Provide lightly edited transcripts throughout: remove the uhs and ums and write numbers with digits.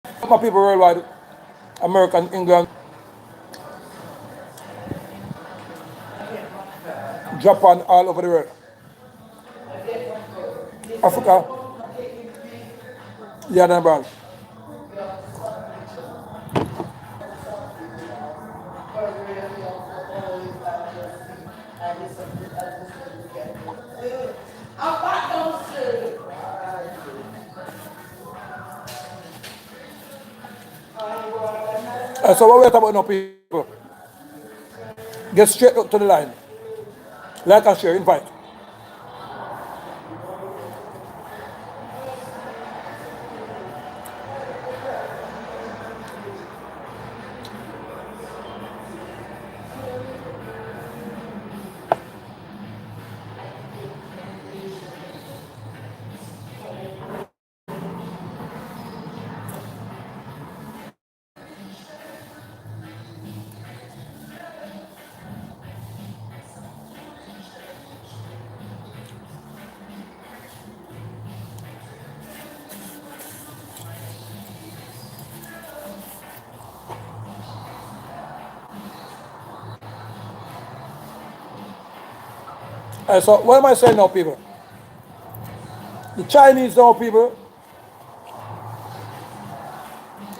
My people worldwide, American, England, Japan, all over the world. Africa, yeah, then branch. So what we're talking about now, people, get straight up to the line. Like and share, invite. So what am I saying now, people? The Chinese now, people,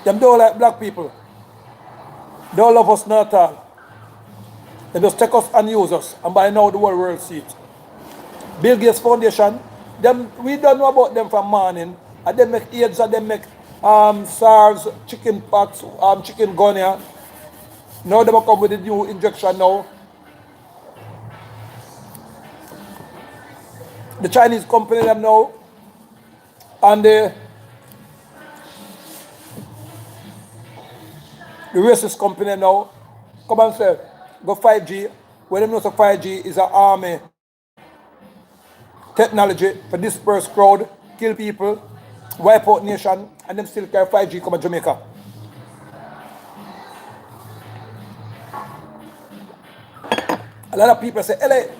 them don't like black people. They don't love us not at all. They just take us and use us. And by now the whole world see it. Bill Gates Foundation, them we don't know about them from morning. And they make AIDS and they make SARS, chicken pox, chicken gunia. Now they come with a new injection now. The Chinese company them now and the racist company now come and say go 5G. When them know so 5G is an army technology for disperse crowd, kill people, wipe out nation, and them still carry 5G come to Jamaica. A lot of people say, LA,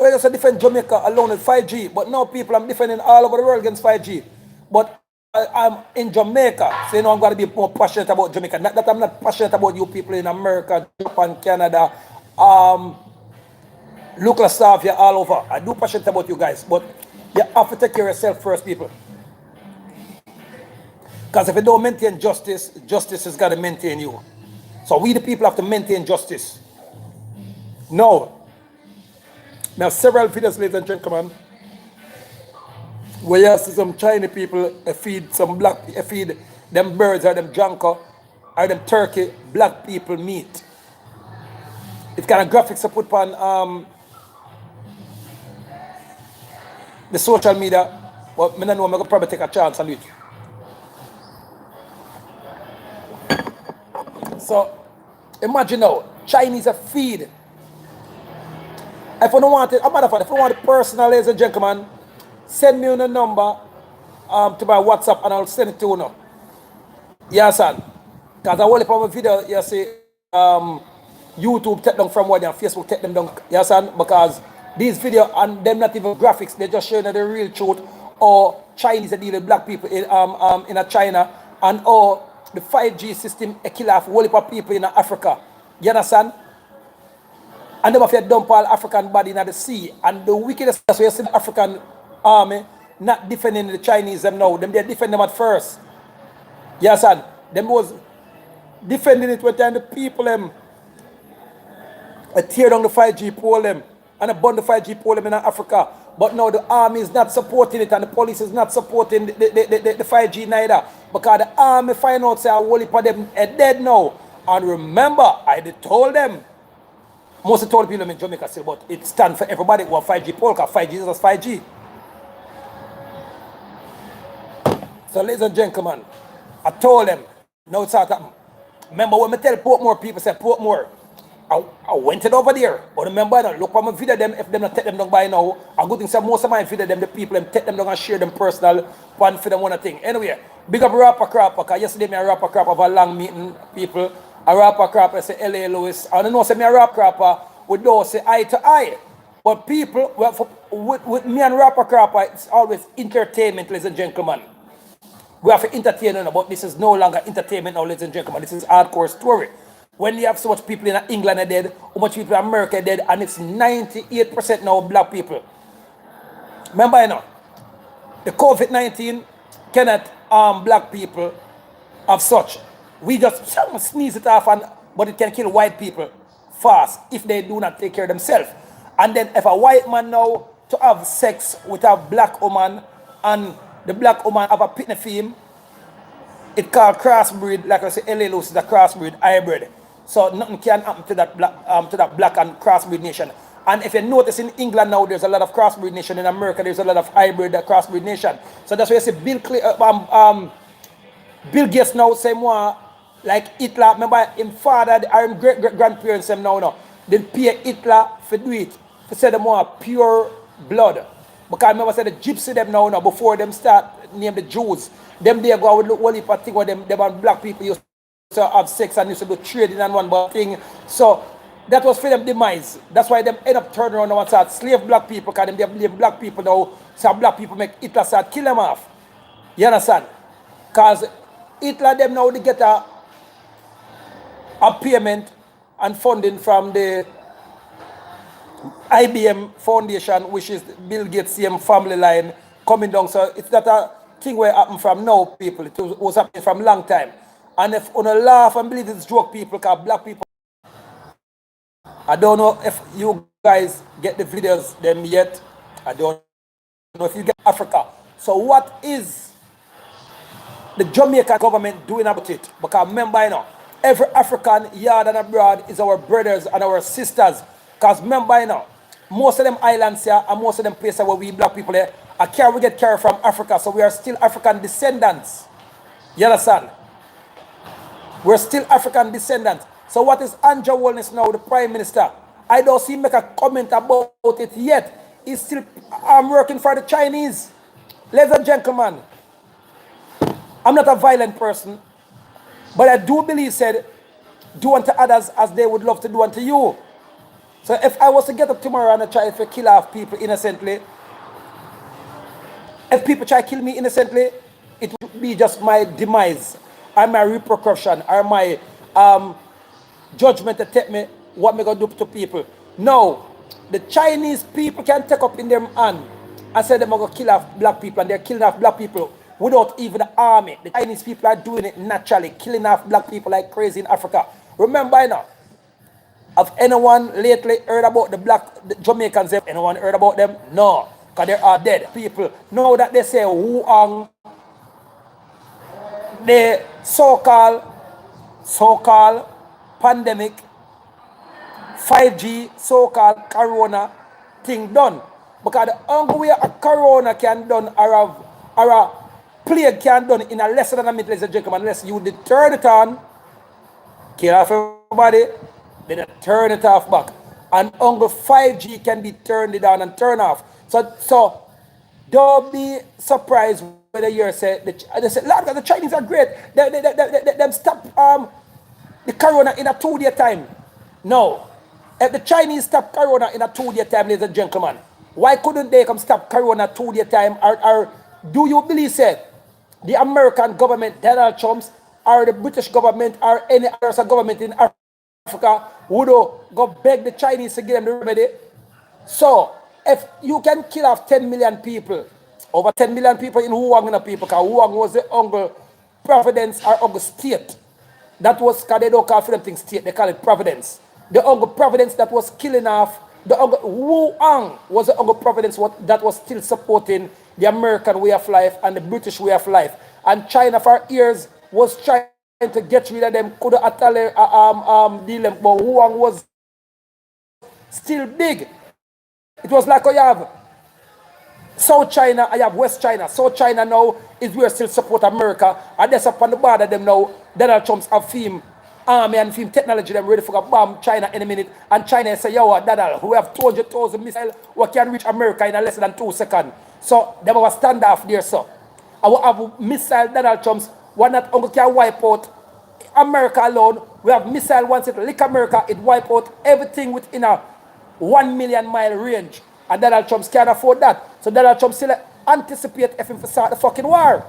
we just defend Jamaica alone with 5G, but now people I'm defending all over the world against 5G. But I'm in Jamaica, so you know I'm going to be more passionate about Jamaica. Not that I'm not passionate about you people in America, Japan, Canada, Yugoslavia, all over. I do passionate about you guys, but you have to take care of yourself first, people. Because if you don't maintain justice, justice has got to maintain you. So we the people have to maintain justice. No. Now several videos, ladies and gentlemen, where you see some Chinese people feed some black, feed them birds or them junker or them turkey, black people meat. It kind of graphics I put on the social media, but I don't know, I'm going to probably take a chance on it. So imagine now, Chinese are feed. If you don't want it, a matter of fact, if you want it personal, ladies and gentlemen, send me on a number to my WhatsApp and I'll send it to you now. Yes, son. Because I will put my video, you see, YouTube take them from what and Facebook take them down. Yes, son. Because these videos and them not even graphics, they just showing the real truth. Or Chinese that deal with black people in China, and or the 5G system a kill off whole heap of people in Africa. You understand? And them have to dump all African body in the sea. And the wickedest, so you see the African army not defending the Chinese them now. Them they defend them at first. You understand? Them was defending it when the people them tear down the 5G pole them and burn the 5G pole them in Africa. But now the army is not supporting it and the police is not supporting the 5G neither. Because the army find out say a whole heap of them are dead now. And remember, I did told them. Most of the people in Jamaica still, but it stands for everybody who have 5G pole, because 5G is just 5G. So ladies and gentlemen, I told them, now it's out. Remember when I tell Portmore people say Portmore, I went it over there. But remember, I look at my video them, if them not take them down by now, a good thing say most of my video them, the people them take them down and share them personal one for them one thing. Anyway, big up Rapper Crapper, because yesterday me a Rapper Crapper of a long meeting people. A Rapper Crapper say LA Lewis. I don't know say me a Rapper Crapper we don't say eye to eye. But people, well, with me and Rapper Crapper, it's always entertainment, ladies and gentlemen. We have to entertain now, but this is no longer entertainment now, ladies and gentlemen. This is hardcore story. When you have so much people in England are dead, how much people in America are dead, and it's 98% now black people. Remember, the COVID-19 cannot harm black people of such. We just sneeze it off, but it can kill white people fast if they do not take care of themselves. And then if a white man now to have sex with a black woman and the black woman have a pitney femme, it called crossbreed. Like I say, LA Loose is a crossbreed hybrid. So nothing can happen to that black and crossbreed nation. And if you notice in England now, there's a lot of crossbreed nation. In America, there's a lot of hybrid crossbreed nation. So that's why you see Bill Gates now say more like Hitler. Remember him father or him great-grandparents them now. They pay Hitler for do it. For say them more pure blood. Because remember say the gypsy them now before them start name the Jews. Them they go with the whole heap of thing where them black people used to have sex and used to do trading and one but thing. So that was for them demise. That's why them end up turning around and start slave black people because they blame black people now. So black people make Hitler start kill them off. You understand? Because Hitler them now they get a payment and funding from the IBM Foundation, which is Bill Gates' same family line coming down. So it's not a thing where it happened from now, people. It was happening from long time. And if you laugh and believe it's joke, people, because black people, I don't know if you guys get the videos them yet. I don't know if you get Africa. So what is the Jamaican government doing about it? Because remember, every African yard and abroad is our brothers and our sisters. Because remember, most of them islands here and most of them places where we black people here, we get carried from Africa. So we are still African descendants. You understand? We're still African descendants. So what is Andrew Holness now, the Prime Minister? I don't see him make a comment about it yet. He's still working for the Chinese. Ladies and gentlemen, I'm not a violent person, but I do believe said, do unto others as they would love to do unto you. So if I was to get up tomorrow and try to kill off people innocently, if people try to kill me innocently, it would be just my demise, or my repercussion, or my judgment to take me what me gonna do to people. No, the Chinese people can take up in their hand and say they're gonna kill off black people, and they're killing off black people without even the army. The Chinese people are doing it naturally, killing off black people like crazy in Africa. Remember now, have anyone lately heard about the Jamaicans? Have anyone heard about them? No, because they are dead people. Now that they say Wuhan, the so-called pandemic, 5G, so-called corona thing done. Because the only way a corona can done or a plague can done in a less than a minute, ladies and gentlemen, unless you turn it on, kill off everybody, then turn it off back. And only 5G can be turned on and turned off. So don't be surprised when you say, they say, Lord, the Chinese are great. They stop the corona in a 2-day time. No. If the Chinese stop corona in a 2-day time, ladies and gentlemen, why couldn't they come stop corona 2-day time? Or do you believe, say, the American government, Donald Trump's, or the British government, or any other government in Africa would go beg the Chinese to give them the remedy? So, if you can kill off 10 million people, over 10 million people in Wuhan, people, because Wuhan was the Uncle Providence or Uncle State. That was, because they don't call for them things state, they call it Providence. The Uncle Providence that was killing off, the Uncle Wuhan was the Uncle Providence that was still supporting the American way of life and the British way of life. And China for years was trying to get rid of them, could deal them, but Wuhan was still big. It was like, oh, you have South China, I have West China. South China now is where still support America. And that's up on the border them now. Donald Trump's have film army and film technology them ready for a bomb China in a minute. And China say, yo, Donald, we have 200,000 missiles what can reach America in less than 2 seconds. So they have a standoff there, so. I will have missile Donald Trump's one that Uncle can wipe out America alone. We have missile once it lick America, it wipe out everything within a 1 million mile range. And Donald Trump can't afford that. So Donald Trump still anticipate if him to start the fucking war.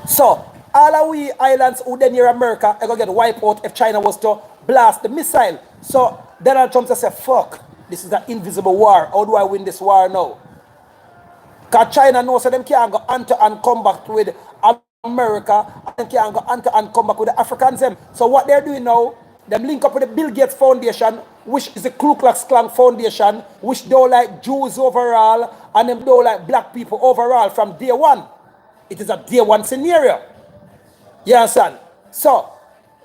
So, all of we islands who then near America are going to get wiped out if China was to blast the missile. So, Donald Trump just said, fuck, this is an invisible war. How do I win this war now? Because China knows that them can't go ante and come back with America, and can't go ante and come back with the Africans. Them. So what they're doing now, them link up with the Bill Gates Foundation, which is the Ku Klux Klan Foundation, which don't like Jews overall, and them don't like black people overall from day one. It is a day one scenario. You understand? So,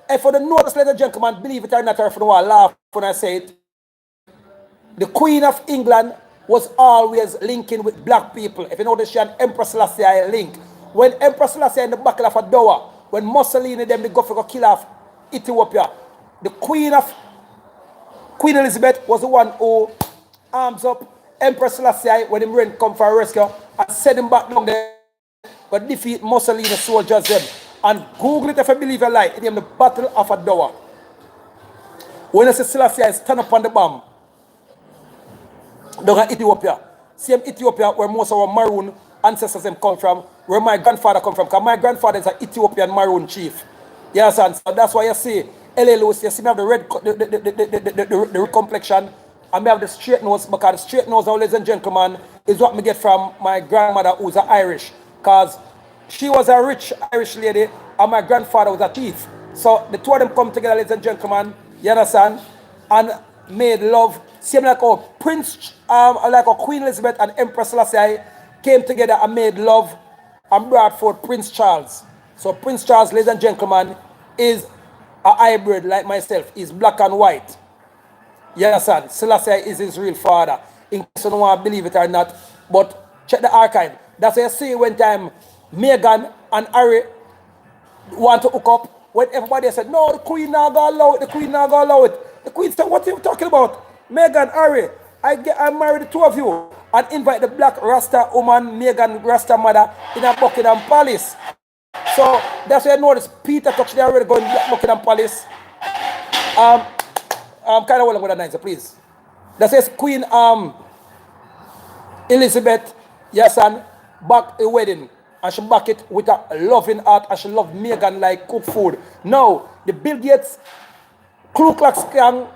if for the notice, ladies and gentlemen, believe it or not, or if you want to laugh when I say it, the Queen of England was always linking with black people. If you notice, she and Empress Selassie link. When Empress Selassie in the Battle of Adowa, when Mussolini them they go for kill off Ethiopia, the Queen Elizabeth was the one who arms up Empress Selassie when him rain come for a rescue and send him back down there, but defeat Mussolini soldiers them. And Google it if you believe a lie. It is the Battle of Adowa. When I say Selassie stand up on the bomb, down in Ethiopia. Same Ethiopia where most of our Maroon ancestors them come from, where my grandfather come from. Because my grandfather is an Ethiopian Maroon chief. You understand? So that's why you see L.A. Lewis, you see me have the red the complexion, and me have the straight nose, because the straight nose, now, ladies and gentlemen, is what me get from my grandmother who's an Irish. Because she was a rich Irish lady, and my grandfather was a thief. So the two of them come together, ladies and gentlemen, you understand? And made love. Same like a Prince, like a Queen Elizabeth and Empress Selassie came together and made love and brought forth Prince Charles. So Prince Charles, ladies and gentlemen, is a hybrid like myself. He's black and white. You understand? Selassie is his real father. In case you don't want to believe it or not. But check the archive. That's why you see when time Meghan and Harry want to hook up. When everybody said, no, the Queen not going to allow it. The Queen not going to allow it. The Queen said, what are you talking about? Meghan, Harry, I marry the two of you and invite the black Rasta woman, Meghan Rasta mother, in a Buckingham Palace. So that's why I notice Peter Touch, they already going to Buckingham Palace. Kind of well with that night, so please. That says Queen Elizabeth, yes, and back a wedding. And she back it with a loving heart, and she love Meghan like cook food. Now, the Bill Gates, Ku Klux Klan,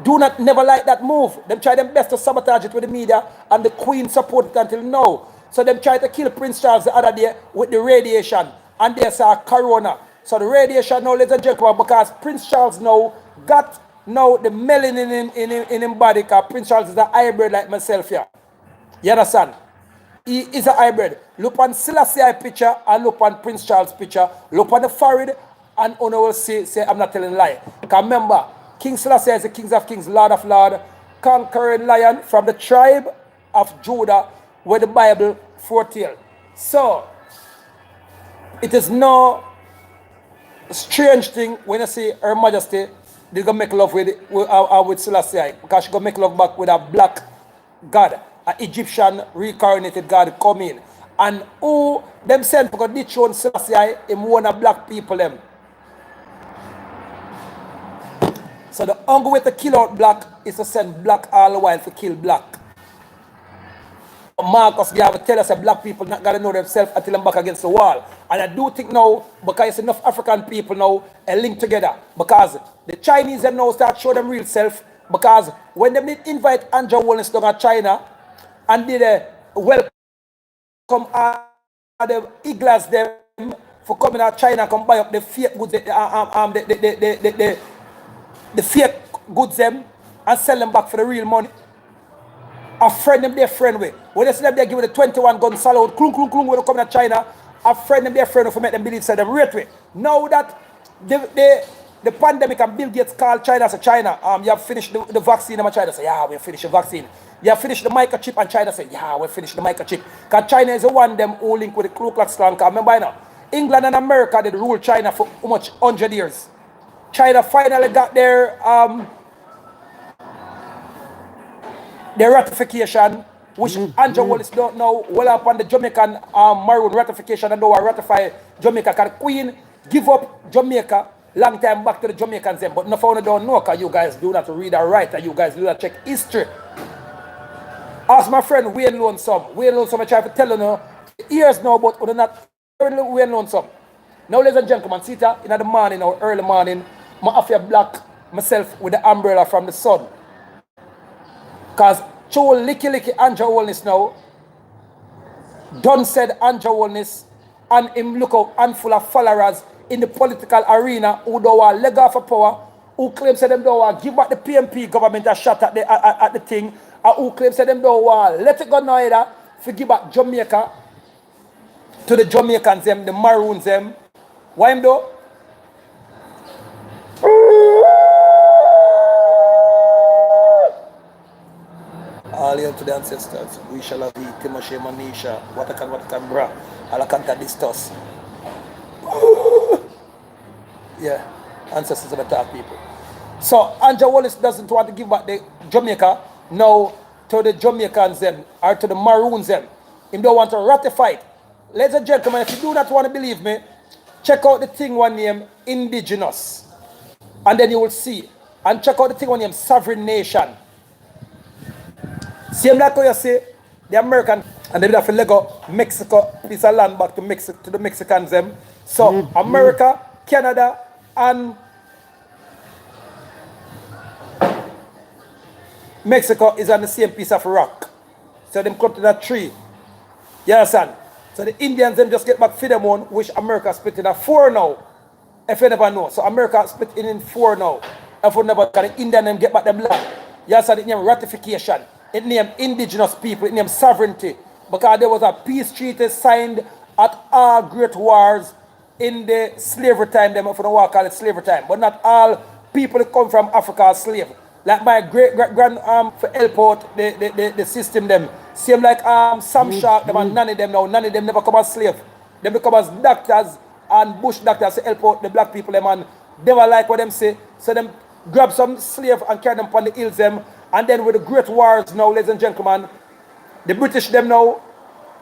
do not never like that move. Them try them best to sabotage it with the media, and the Queen support it until now. So them try to kill Prince Charles the other day with the radiation, and they saw corona. So the radiation now, ladies and gentlemen, because Prince Charles now got the melanin in his body, because Prince Charles is a hybrid like myself here. You understand? He is a hybrid. Look on Selassie picture and look on Prince Charles picture. Look on the forehead, and one will say I'm not telling a lie. Because remember, King Selassie is the King of Kings, Lord of Lords, conquering lion from the tribe of Judah, where the Bible foretell. So, it is no strange thing when you see Her Majesty, they're going to make love with Selassie, because she's going to make love back with a black God, an Egyptian reincarnated God come in. And who them sent because they shown Selassie, him one of black people them. So the only way to kill out black is to send black all the while to kill black. Marcus Garvey tell us that black people not gonna know themselves until them back against the wall. And I do think now, because it's enough African people now link together. Because the Chinese them now start show them real self. Because when they did invite Andrew Holness down to China and did a welcome the Iglas them for coming out China come buy up the fake goods, the fake goods them and sell them back for the real money. A friend them their friend with. When they see them they give the 21 gun salute, klung klung klung when they come to China, a friend them their friend with make them believe say them rate with. Now that the pandemic and Bill Gates called China, say China, you have finished the vaccine, and China say, yeah, we finished the vaccine. You have finished the microchip, and China say, yeah, we finished the microchip. Because China is the one them who link with the Ku Klux Klan. Remember now, England and America did rule China for how much? 100 years. China finally got their ratification, which Andrew Wallace don't know, well up on the Jamaican Maroon ratification, and now I ratify Jamaica. Because the Queen give up Jamaica long time back to the Jamaicans them, but no one don't know because you guys do not read or write, and you guys do not check history. Ask my friend Wayne Lonesome. Wayne Lonesome, I try to tell you, years now, but we're not we known some. Now, ladies and gentlemen, sit in the morning or early morning, I have to block myself with the umbrella from the sun. Because Joe Licky Andrew Holness now, done said Andrew Holness, and him look out handful of followers in the political arena who don't want leg off of power, who claims that them don't want give back the PMP government a shot at the thing, and who claims that them don't want let it go now either, for give back Jamaica to the Jamaicans them, the Maroons them. Why him though? All hail to the ancestors. We shall have eat Timoshe Manisha. What I can bra. All I can't discuss. Yeah. Ancestors of the top people. So Andrew Holness doesn't want to give back the Jamaica now to the Jamaicans them or to the Maroons them. He don't want to ratify it. Ladies and gentlemen, if you do not want to believe me, check out the thing one name Indigenous. And then you will see. And check out the thing one name Sovereign Nation. Same like how you say, the American, and they will have to Lego Mexico, piece of land back to Mexico, to the Mexicans them. So America, Canada, and Mexico is on the same piece of rock. So them come to that tree. You understand? So the Indians them just get back for them one, which America split in a 4 now. If you never know. So America split in 4 now. If you never can the Indian them get back them land. You understand? It named ratification. It named indigenous people. It named sovereignty. Because there was a peace treaty signed at all great wars in the slavery time. Them if you don't want to call it slavery time. But not all people that come from Africa are slave. Like my great-grand for help out the system them. Same like Sam Shark them and none of them now. None of them never come as slave. They become as doctors and bush doctors to help out the black people them and they were like what them say. So them grab some slave and carry them upon the hills them. And then with the great wars now, ladies and gentlemen, the British them now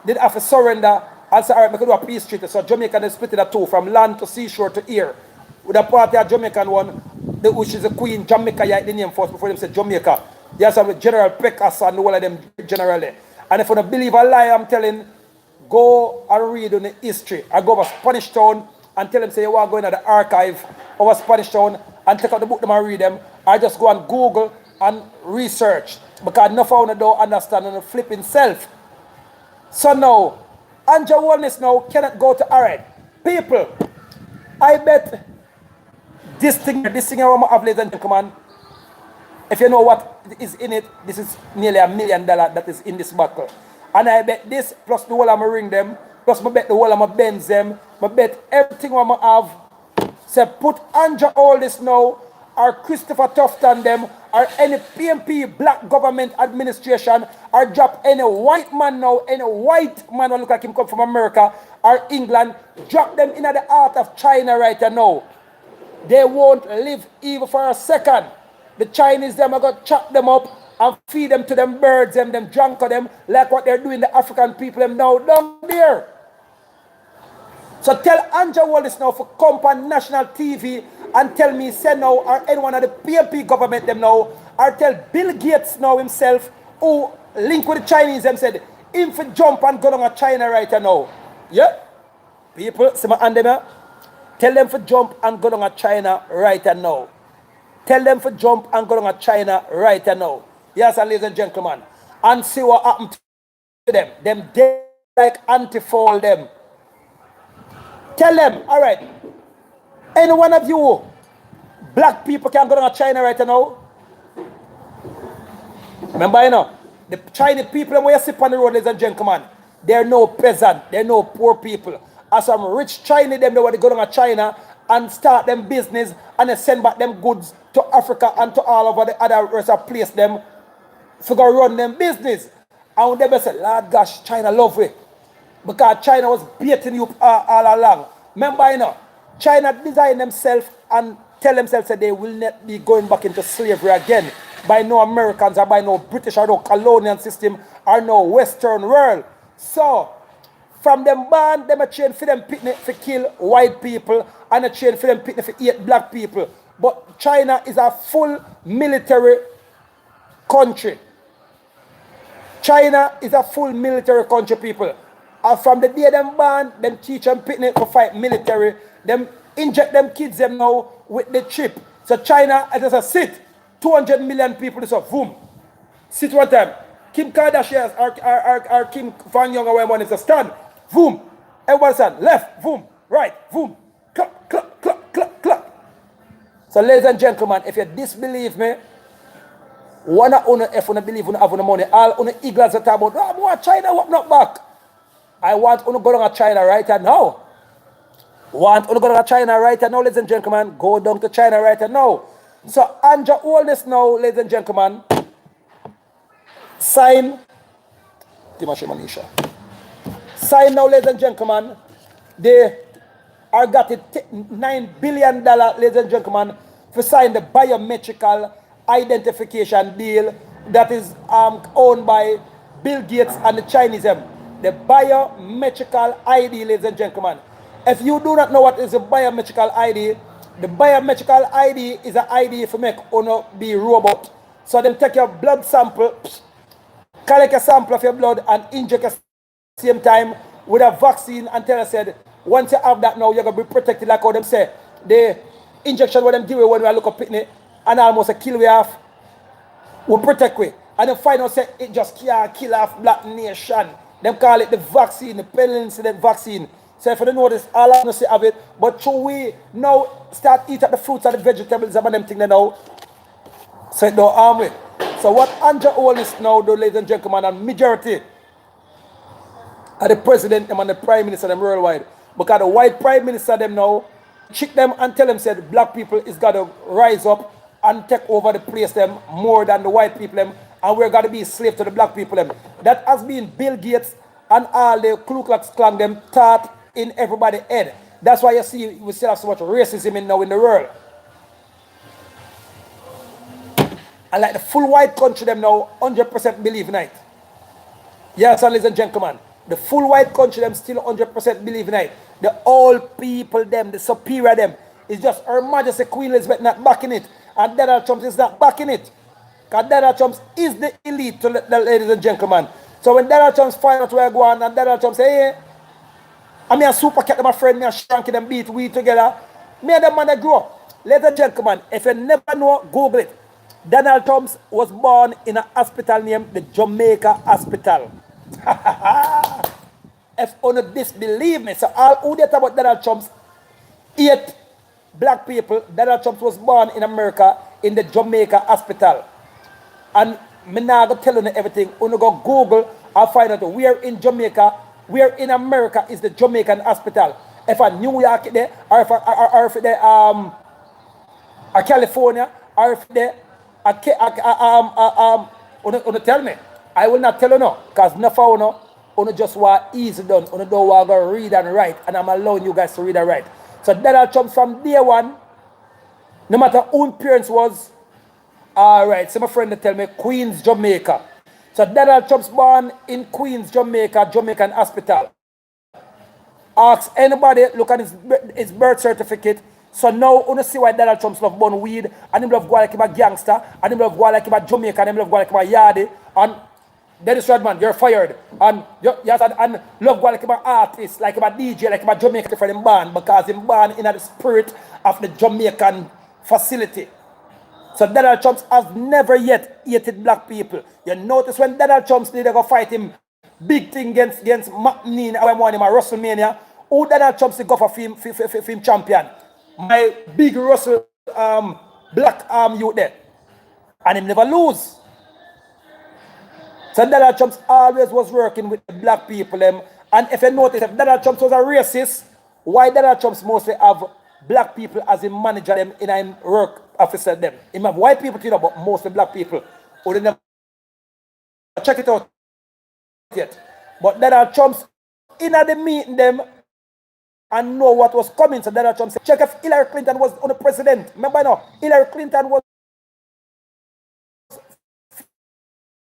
did have to surrender and say, all right, we can do a peace treaty. So Jamaica they split it in 2 from land to seashore to air. With a party of Jamaican one, which is the Queen Jamaica, yeah, the name first before them say Jamaica. Yes, I'm with General Pecas and all of them generally. And if you don't believe a lie, I'm telling, go and read on the history. I go over Spanish Town and tell them, say, you want to go into the archive over Spanish Town and take out the book them and read them. I just go and Google and research. Because enough of them don't understand and flip himself. So now, Andrew Holness now cannot go to Arad. People, I bet this thing I want to have, ladies and gentlemen, if you know what is in it, this is nearly $1 million that is in this buckle. And I bet this, plus the whole I'm ring them, plus I bet the whole I'm Benz them, I bet everything I'm have. So put Andrew Holness now, or Christopher Tufton them, or any PMP black government administration, or drop any white man now, any white man who look like him come from America or England, drop them in the heart of China right now. They won't live even for a second. The Chinese them are going to chop them up and feed them to them birds them drunk of them, like what they're doing the African people them now down there. So tell Andrew Holness now for come on national TV and tell me, say now, or anyone of the PMP government them now, or tell Bill Gates now himself, who link with the Chinese them said, him for jump and go down to China right now. Yeah? People, see my hand them. Tell them for jump and go down to China right now. Tell them for jump and go down to China right now. Yes, ladies and gentlemen. And see what happened to them. Them dead like anti-fall them. Tell them, all right, any one of you black people can go down to China right now. Remember, you know, the Chinese people where you sit on the road, ladies and gentlemen, they're no peasant, they're no poor people. As some rich Chinese them, they want to go down to China and start them business and they send back them goods to Africa and to all over the other rest of place them to go run them business. And when they say, Lord gosh, China love it. Because China was beating you all along. Remember, you know, China designed themselves and tell themselves that they will not be going back into slavery again by no Americans or by no British or no colonial system or no Western world. So, from them born, them a train for them picnic for kill white people and a train for them picnic for eat black people. But China is a full military country. China is a full military country, people. And from the day them born, them teach them picnic for fight military. Them inject them kids them now with the chip. So China, as I said, sit. 200 million people, this boom. Sit one time. Kim Kardashian or Kim Van Young or whatever is a stand. Boom. Everyone stand. Left. Boom. Right. Boom. Clap, clap, clap, clap, clap. So ladies and gentlemen, if you disbelieve me, one of you, if you believe you have the money, all you eagles are talking about, oh, China, what not back? I want you to go down to China right now. Want you to go down to China right now, ladies and gentlemen. Go down to China right now. So Andrew Holness now, ladies and gentlemen, sign sign now, ladies and gentlemen. They are got it $9 billion, ladies and gentlemen, for sign the biometrical identification deal that is owned by Bill Gates and the Chinese. The biometrical ID, ladies and gentlemen. If you do not know what is a biometrical ID, the biometrical ID is an ID for make you be robot. So them take your blood sample, collect a sample of your blood and inject at the same time with a vaccine and tell us said, once you have that now, you're going to be protected like how them say. The injection what them give you when we look up pitney and almost a kill we off, will protect we. And then find out say it just can't kill off black nation. Them call it the vaccine, the penicillin vaccine. So if you don't know this, all I know say have it. But should we now start eating the fruits and the vegetables and them thing now? So it don't harm we. So what Andrew Holness now do, ladies and gentlemen, and majority of the president and the prime minister them worldwide. Because the white prime minister them now trick them and tell them said black people is gotta rise up and take over the place them more than the white people them, and we're gonna be slave to the black people them. That has been Bill Gates and all the Ku Klux Klan them taught in everybody's head. That's why you see we still have so much racism in now in the world. And like the full white country them now 100% believe in it. Yes, ladies and gentlemen, the full white country them still 100% believe in it. The old people them, the superior them, is just Her Majesty Queen Elizabeth not backing it. And Donald Trump is not backing it. Because Donald Trump is the elite, to the ladies and gentlemen. So when Donald Trump find out where I go on and Donald Trump say, hey, I'm a super cat, my friend, me a shanky them beat we together. Me and them man grow up. Ladies and gentlemen, if you never know, Google it. Donald Trump was born in a hospital named the Jamaica Hospital. If you disbelieve me, so all who they talk about Donald Trump's 8 black people, Donald Trump was born in America in the Jamaica Hospital. And me now go tell you everything. You go Google and find out where in Jamaica, where in America is the Jamaican Hospital. If a New York there, or if they a California, or if they you tell me. I will not tell you no, because no for you just want easy done. You don't want to read and write, and I'm allowing you guys to read and write. So Donald Trump from day one, no matter who his parents was, all right, so my friend tell me Queens, Jamaica. So Donald Trump's born in Queens, Jamaica, Jamaican Hospital. Ask anybody, look at his birth certificate. So now you see why Donald Trump love burn weed, and him love go like him a gangster, and him love go like him a Jamaican, and him love go like him a yardie, and Dennis Rodman, you're fired. And yes, and love go like him an artist, like him a DJ, like him a Jamaican for him band, because him born in the spirit of the Jamaican facility. So Donald Trump has never yet hated black people. You notice when Donald Trump need to go fight him big thing against McNeil, I want him a WrestleMania, who Donald Trump go for film champion? My big Russell black youth there. And him never lose. So Donald Trump always was working with the black people. And if you notice, if Donald Trump was a racist, why Donald Trump mostly have black people as a manager them in a work officer them? He have white people too, but mostly black people. Or they never check it out yet. But Donald Trump's in the meeting them and know what was coming. So Donald Trump said, check if Hillary Clinton was on the president. Remember now, Hillary Clinton was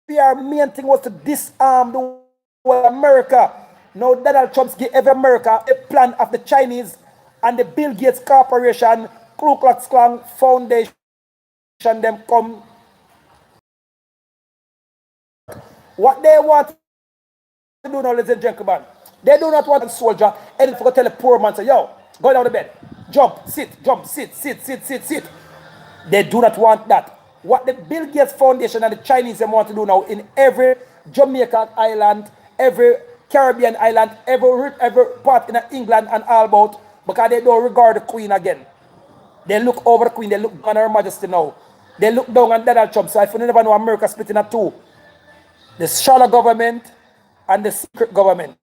their main thing was to disarm the whole America. Now Donald Trump give every America a plan of the Chinese and the Bill Gates Corporation, Ku Klux Klan Foundation, them come. What they want to do now, ladies and gentlemen, They do not want a soldier and if you go tell a poor man, say, yo, go down the bed. Jump, sit, sit. They do not want that. What the Bill Gates Foundation and the Chinese them want to do now in every Jamaica island, every Caribbean island, every part in England and all about, because they don't regard the Queen again. They look over the Queen, they look on Her Majesty now. They look down on Donald Trump. So if you never know, America split into two. The shadow government and the secret government.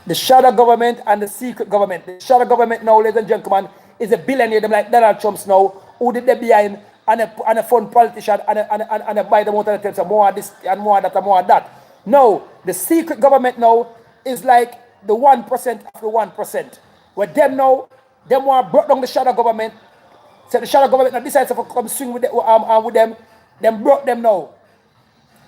The shadow government and the secret government. The shadow government now, ladies and gentlemen, is a billionaire, them like Donald Trump's now, who did they behind and a fund politician and a buy them out of the time, more of this and more of that and more of that. No, the secret government now is like the 1% of the 1%. Where them now, them want to break down the shadow government. So the shadow government now decides to come swing with them broke them now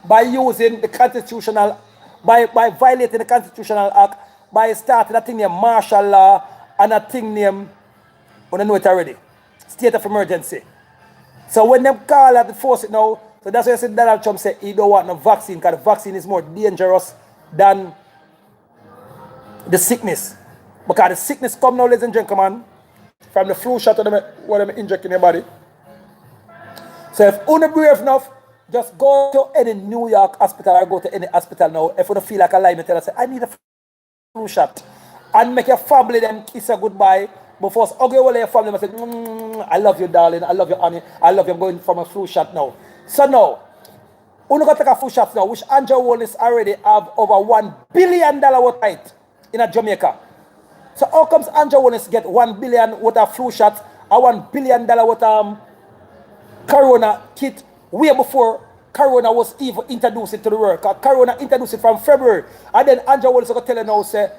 by using the constitutional, by violating the constitutional act, by starting a thing named martial law and a thing named, when I know it already, state of emergency. So when them call at the force it now, so that's why I said Donald Trump said he don't want no vaccine because the vaccine is more dangerous than the sickness. Because the sickness come now, ladies and gentlemen, from the flu shot what them inject in your body. So if you're brave enough, just go to any New York hospital or go to any hospital now. If you don't feel like a lie, tell us, I need a flu shot. And make your family them kiss a goodbye. But first, okay, well, your family must say, I love you, darling. I love you, honey. I love you. I'm going from a flu shot now. So now, we're going to take a flu shot now, which Andrew Holness already have over $1 billion worth of in Jamaica. So how comes Andrew Holness get $1 billion worth of flu shots and $1 billion worth of Corona kit way before Corona was even introduced into the world? Because Corona introduced it from February. And then Andrew Holness is telling now, say,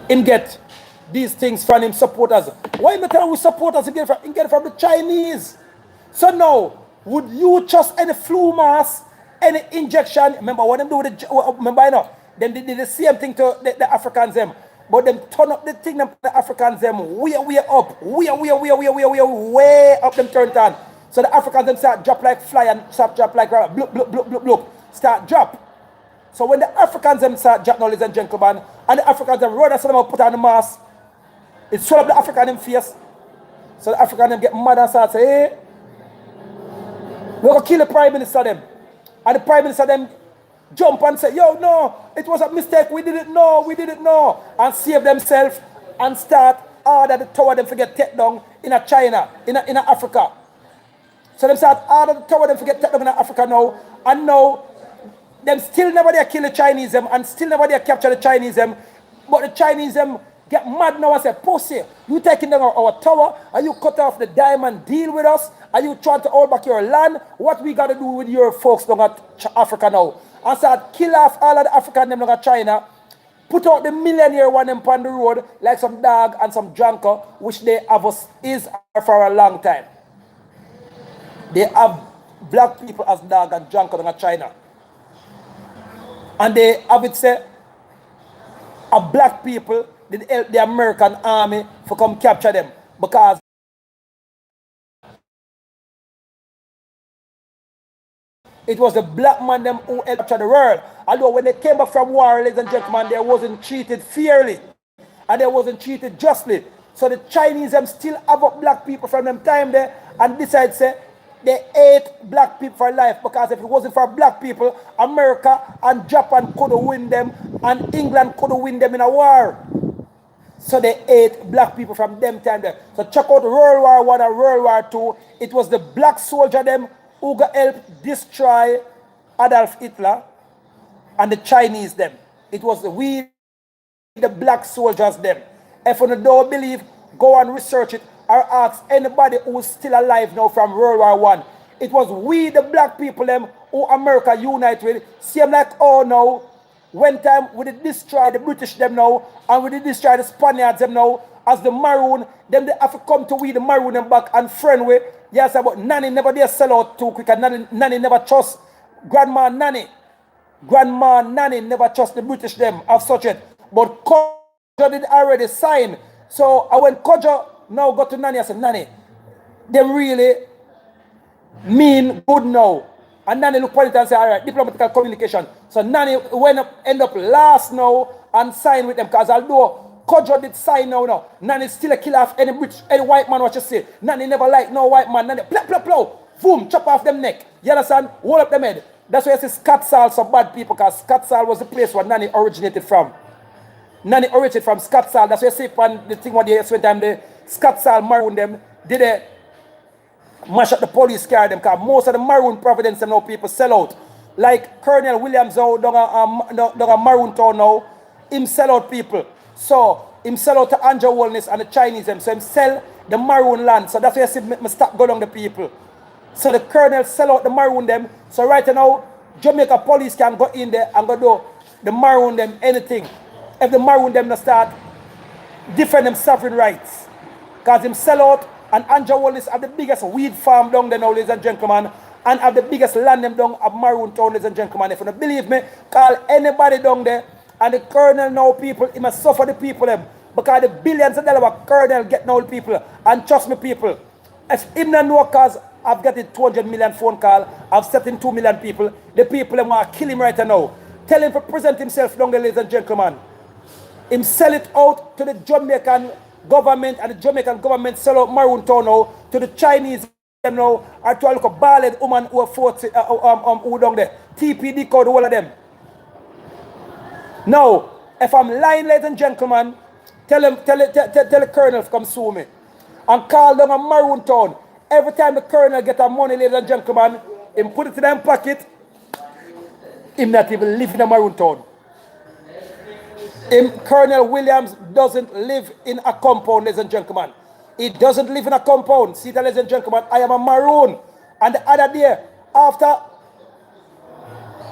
him get these things from him supporters. Why not tell him supporters he get it from the Chinese? So now, would you trust any flu mask, any injection? Remember what them do with the, remember, you know, them did the same thing to the Africans them. But them turn up the thing them the Africans them way up. Way up them turned on. So the Africans them start drop like fly and start drop like bloop. Start drop. So when the Africans them start drop now, ladies and gentlemen, and the Africans them run and them put on the mask, it swell up the African them face. So the African them get mad and start say, hey, we're gonna kill the Prime Minister them. And the Prime Minister them jump and say, yo, no, it was a mistake, we didn't know. And save themselves and start order the tower them forget take down in a China, in a Africa. So them start order the tower them forget take down in Africa now. And now, them still never there kill the Chinese them and still never there capture the Chinese them. But the Chinese them get mad now and say, pussy, you taking down our tower, and you cut off the diamond deal with us, and you trying to hold back your land. What we got to do with your folks down at Africa now? And start kill off all of the African them down at China, put out the millionaire one them on the road like some dog and some drunker, which they have us is for a long time. They have black people as dog and drunker down at China. And they have it say, a black people did help the American army for come capture them because it was the black man them who helped capture the world. Although when they came back from war, ladies and gentlemen, they wasn't treated fairly and they wasn't treated justly. So the Chinese them still have up black people from them time there and decide say they hate black people for life because if it wasn't for black people, America and Japan could win them and England could win them in a war. So they hate black people from them time there. So check out World War I and World War II. It was the black soldier them who got help destroy Adolf Hitler and the Chinese them. It was the black soldiers them. If you don't believe, go and research it or ask anybody who is still alive now from World War I. It was we, the black people them, who America unite with. Same like now, when time we did destroy the British them now, and we did destroy the Spaniards them now, as the Maroon, them they have to come to we the Maroon them back and friend with. Yes, but Nanny never dare sell out too quick, and Nanny never trust Grandma Nanny. Grandma Nanny never trust the British them of such it. But Kojo did already sign. So when Kojo now got to Nanny, I said, Nanny, they really mean good now. And Nanny look at it and say, all right, diplomatical communication. So Nanny end up last now and sign with them. Because although Kojo did sign now, Nanny still a kill off any white man what you say. Nanny never like no white man. Nanny plop, plop, plop. Boom, chop off them neck. You understand? Hold up them head. That's why you see Scottsall so bad people, because Scottsall was the place where Nanny originated from. Nanny originated from Scottsall. That's why you see on the thing what they spent time the Scottsall maroon them. Did they mash up the police car them, because most of the maroon Providence and now people sell out. Like Colonel Williams down a maroon town now, him sell out people. So him sell out to Andrew Holness and the Chinese them. So him sell the maroon land. So that's why you see me stop going on the people. So the colonel sell out the maroon them. So right now, Jamaica police can go in there and go do the maroon them anything. If the maroon them not start defend them sovereign rights. Because him sell out and Andrew Holness have the biggest weed farm down there now, ladies and gentlemen. And have the biggest land them down of Maroon Town, ladies and gentlemen. If you don't believe me, call anybody down there. And the colonel now people, he must suffer the people them. Because the billions of dollars colonel get now people. And trust me people, if him not know cause I've got a 200 million phone call, I've set in 2 million people, the people them want to kill him right now. Tell him to present himself down there, ladies and gentlemen. Him sell it out to the Jamaican government, and the Jamaican government sell out Maroon Town now to the Chinese them now, or to a look a bald woman who are 40, who down there. TPD code, all of them. Now, if I'm lying, ladies and gentlemen, tell the colonel to come sue me. And call them a Maroon Town. Every time the colonel get a money, ladies and gentlemen, him put it in them pocket, him not even live in a Maroon Town. Colonel Williams doesn't live in a compound, ladies and gentlemen. He doesn't live in a compound. See that, ladies and gentlemen, I am a Maroon. And the other day, after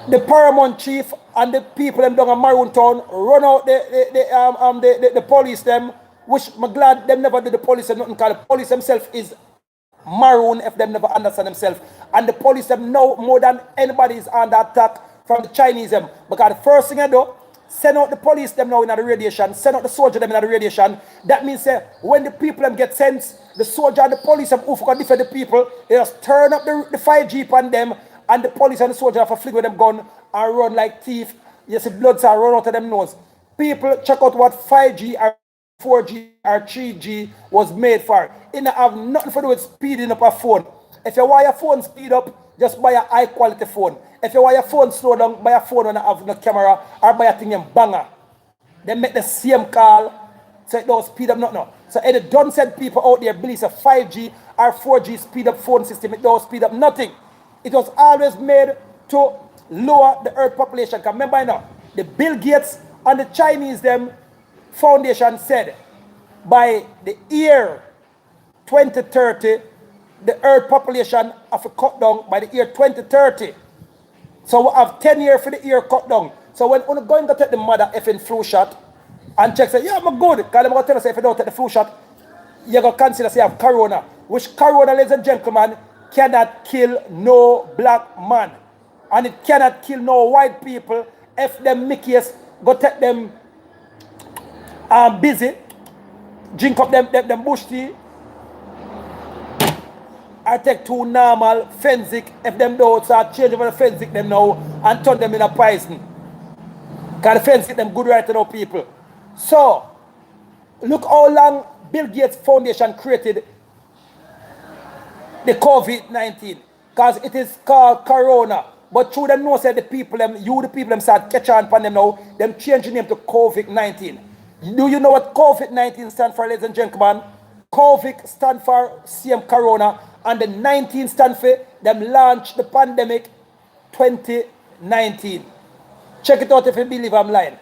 the Paramount chief and the people them down in Maroon Town run out the police them, which I'm glad them never do the police and nothing, because the police themselves is Maroon if them never understand themselves. And the police them know more than anybody is under attack from the Chinese them. Because the first thing I do, send out the police them now in the radiation, send out the soldier them in the radiation. That means when the people them get sent, the soldier and the police them who can defend the people, they just turn up the 5G on them, and the police and the soldier have to fling with them gun and run like thief. You see bloods are run out of them nose. People check out what 5G or 4G or 3G was made for. It don't have nothing to do with speeding up a phone. If you want your phone speed up, just buy a high quality phone. If you want your phone slow down, buy a phone and have no camera, or buy a thing in banger. They make the same call, so it don't speed up nothing. So it don't send people out there believe a 5G or 4G speed up phone system, it don't speed up nothing. It was always made to lower the earth population. Because remember now, the Bill Gates and the Chinese them foundation said by the year 2030, the earth population have to cut down by the year 2030. So we have 10 years for the year cut down. So when we're going to take the mother effing flu shot and check say, yeah, I'm good. Because I'm going to tell us if you don't take the flu shot, you're going to consider say you have corona. Which corona, ladies and gentlemen, cannot kill no black man. And it cannot kill no white people if them Mickeys go take them busy, drink up them bush tea, I take 2 normal Fenzik if them don't start change over the Fenzik them now and turn them in a poison. Because the Fenzik them good right now people. So, look how long Bill Gates Foundation created the COVID-19. Because it is called Corona. But through them know say the people them, the people them start catch on upon them now, them change the name to COVID-19. Do you know what COVID-19 stands for, ladies and gentlemen? COVID stand for same Corona, and the 19 stand for them launch the pandemic 2019. Check it out if you believe I'm lying.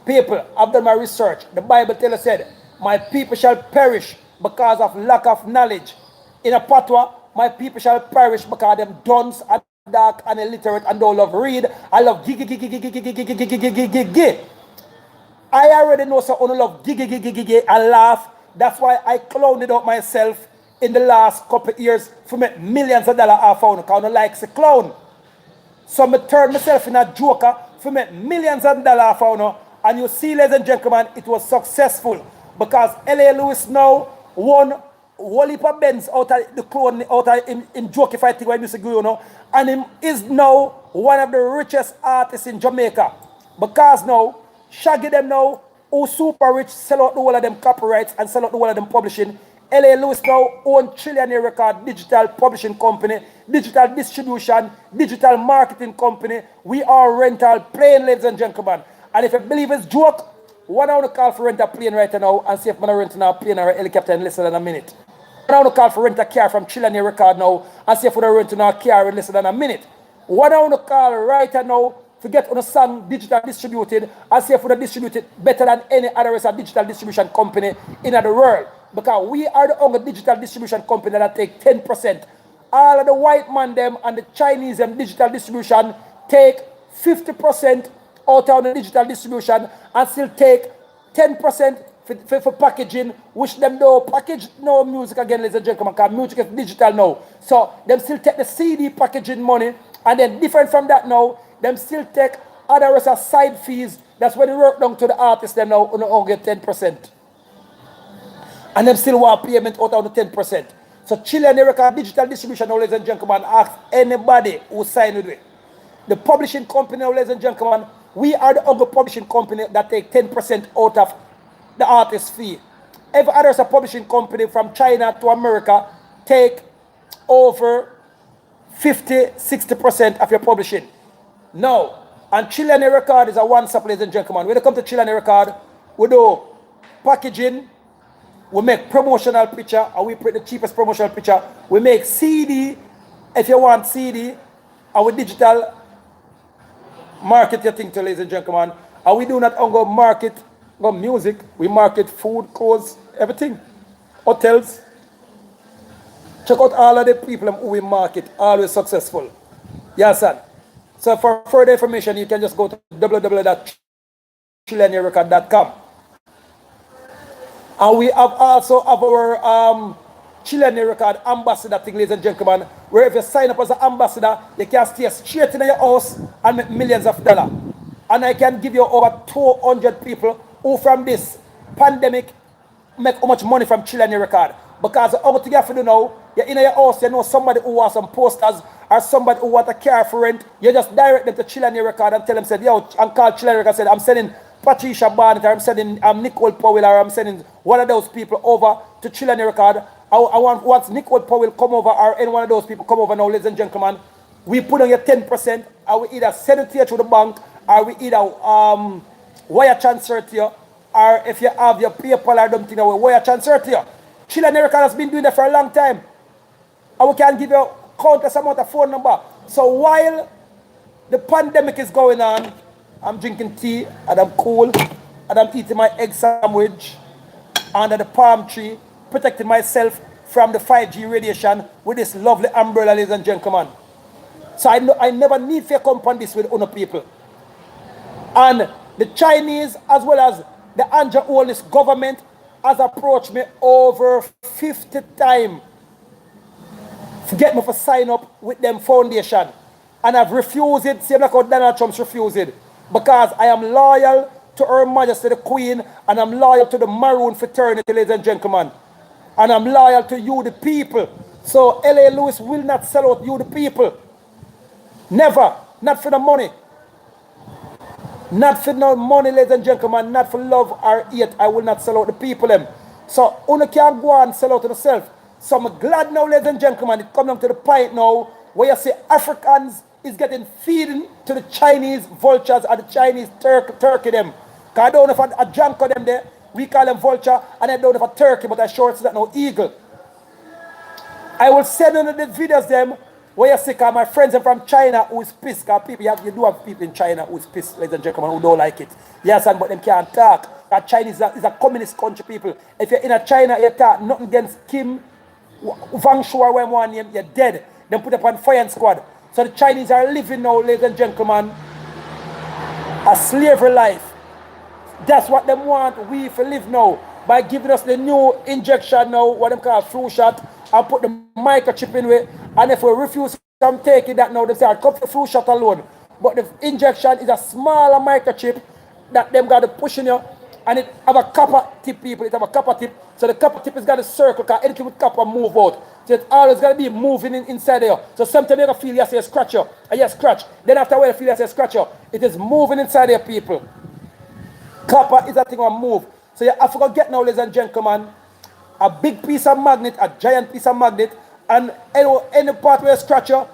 People, I've done my research. The Bible tells us said, my people shall perish because of lack of knowledge. In a patwa, my people shall perish because them dunce and dark and illiterate and don't love read. I love gig. I already know so I love gig and laugh. That's why I clowned it out myself in the last couple of years for make millions of dollars off phone. Because I like a clown. So I turned myself in a joker for make millions of dollars off phone. And you see, ladies and gentlemen, it was successful. Because L.A. Lewis now won whole heap of Benz out of the clone, out of in joke if I think when music go, you know. And him is now one of the richest artists in Jamaica. Because now, Shaggy them now, who super rich, sell out the whole of them copyrights and sell out the whole of them publishing. L.A. Lewis now own trillionaire record, digital publishing company, digital distribution, digital marketing company. We are rental plane, ladies and gentlemen. And if you believe it's joke, one I want to call for rent a plane right now and see if I'm renting a plane or a helicopter in less than a minute. One I want to call for rent a car from trillionaire record now and see if I'm renting a car in less than a minute. One I want to call right now to get on a song digital distributed and see if we distribute it better than any other digital distribution company in the world. Because we are the only digital distribution company that take 10%. All of the white man them and the Chinese them digital distribution take 50% out of the digital distribution and still take 10% for packaging, which them do package no music again, ladies and gentlemen, because music is digital now. So them still take the CD packaging money, and then different from that now, them still take other rest of side fees. That's when they work down to the artist them now only get 10%. And them still want payment out of the 10%. So Chilean record digital distribution now, ladies and gentlemen, ask anybody who sign with it. The publishing company now, ladies and gentlemen, we are the only publishing company that take 10% out of the artist fee. Every other publishing company from China to America take over 50-60% of your publishing. Now, and Chilean record is a one-stop, ladies and gentlemen. When it comes to Chilean record, we do packaging, we make promotional picture, and we print the cheapest promotional picture. We make CD, if you want CD, and we digital market your thing to, ladies and gentlemen. And we do not only market music, we market food, clothes, everything. Hotels. Check out all of the people who we market, always successful. Yes, sir. So for further information, you can just go to www.chileanrecord.com. And we have also our Chilean record ambassador thing, ladies and gentlemen, where if you sign up as an ambassador, you can stay straight in your house and make millions of dollars. And I can give you over 200 people who from this pandemic make how much money from Chilean record. Because all thing you have to do now, you're in your house, you know somebody who wants some posters or somebody who wants a car for rent, you just direct them to Chilean record and tell them, said, yo, and call Chilean record, said, I'm sending Patricia Barnett, or I'm sending Nicole Powell, or I'm sending one of those people over to Chilean record. I want once Nicole Powell come over, or any one of those people come over now, ladies and gentlemen, we put on your 10%, and we either send it to you through the bank, or we either wire transfer to you, or if you have your PayPal or something, we wire transfer to you. Chilean record has been doing that for a long time. And we can give you countless amount of phone number. So while the pandemic is going on, I'm drinking tea, and I'm cool, and I'm eating my egg sandwich under the palm tree, protecting myself from the 5G radiation with this lovely umbrella, ladies and gentlemen. So I never need to come on this with other people. And the Chinese, as well as the Holness government, has approached me over 50 times to get me to sign up with them foundation. And I've refused it, same like how Donald Trump's refused it. Because I am loyal to Her Majesty the Queen, and I'm loyal to the Maroon fraternity, ladies and gentlemen. And I'm loyal to you, the people. So L.A. Lewis will not sell out you, the people. Never. Not for the money. Not for no money, ladies and gentlemen. Not for love or hate. I will not sell out the people them. So you can go and sell out to yourself. So I'm glad now, ladies and gentlemen, it comes down to the point now where you see Africans is getting feeding to the Chinese vultures or the Chinese turkey them. Because I don't know if a junk of them there, we call them vulture, and I don't know if a turkey, but I sure it's not no eagle. I will send on the videos them where you see, because my friends are from China who is pissed, because people, you do have people in China who is pissed, ladies and gentlemen, who don't like it. Yes, but them can't talk. That Chinese is a communist country, people. If you're in a China, you talk nothing against Kim Wang Shua, when one name, you're dead. Then put up on fire squad. So the Chinese are living now, ladies and gentlemen, a slavery life. That's what them want we to live now, by giving us the new injection now, what them call flu shot, and put the microchip in it. And if we refuse to take it that now, they say, I'll come for the flu shot alone. But the injection is a smaller microchip that them got to push in you. And it have a copper tip, people. It have a copper tip. So the copper tip is got a circle, because anything with copper move out. So it's always got to be moving inside there. So sometimes you're going to feel you say scratch you, and you scratch. Then after a while you feel you say scratch you. It is moving inside there, people. Copper is a thing on move. So you have to go get now, ladies and gentlemen, a big piece of magnet, a giant piece of magnet, and any part where you scratch you,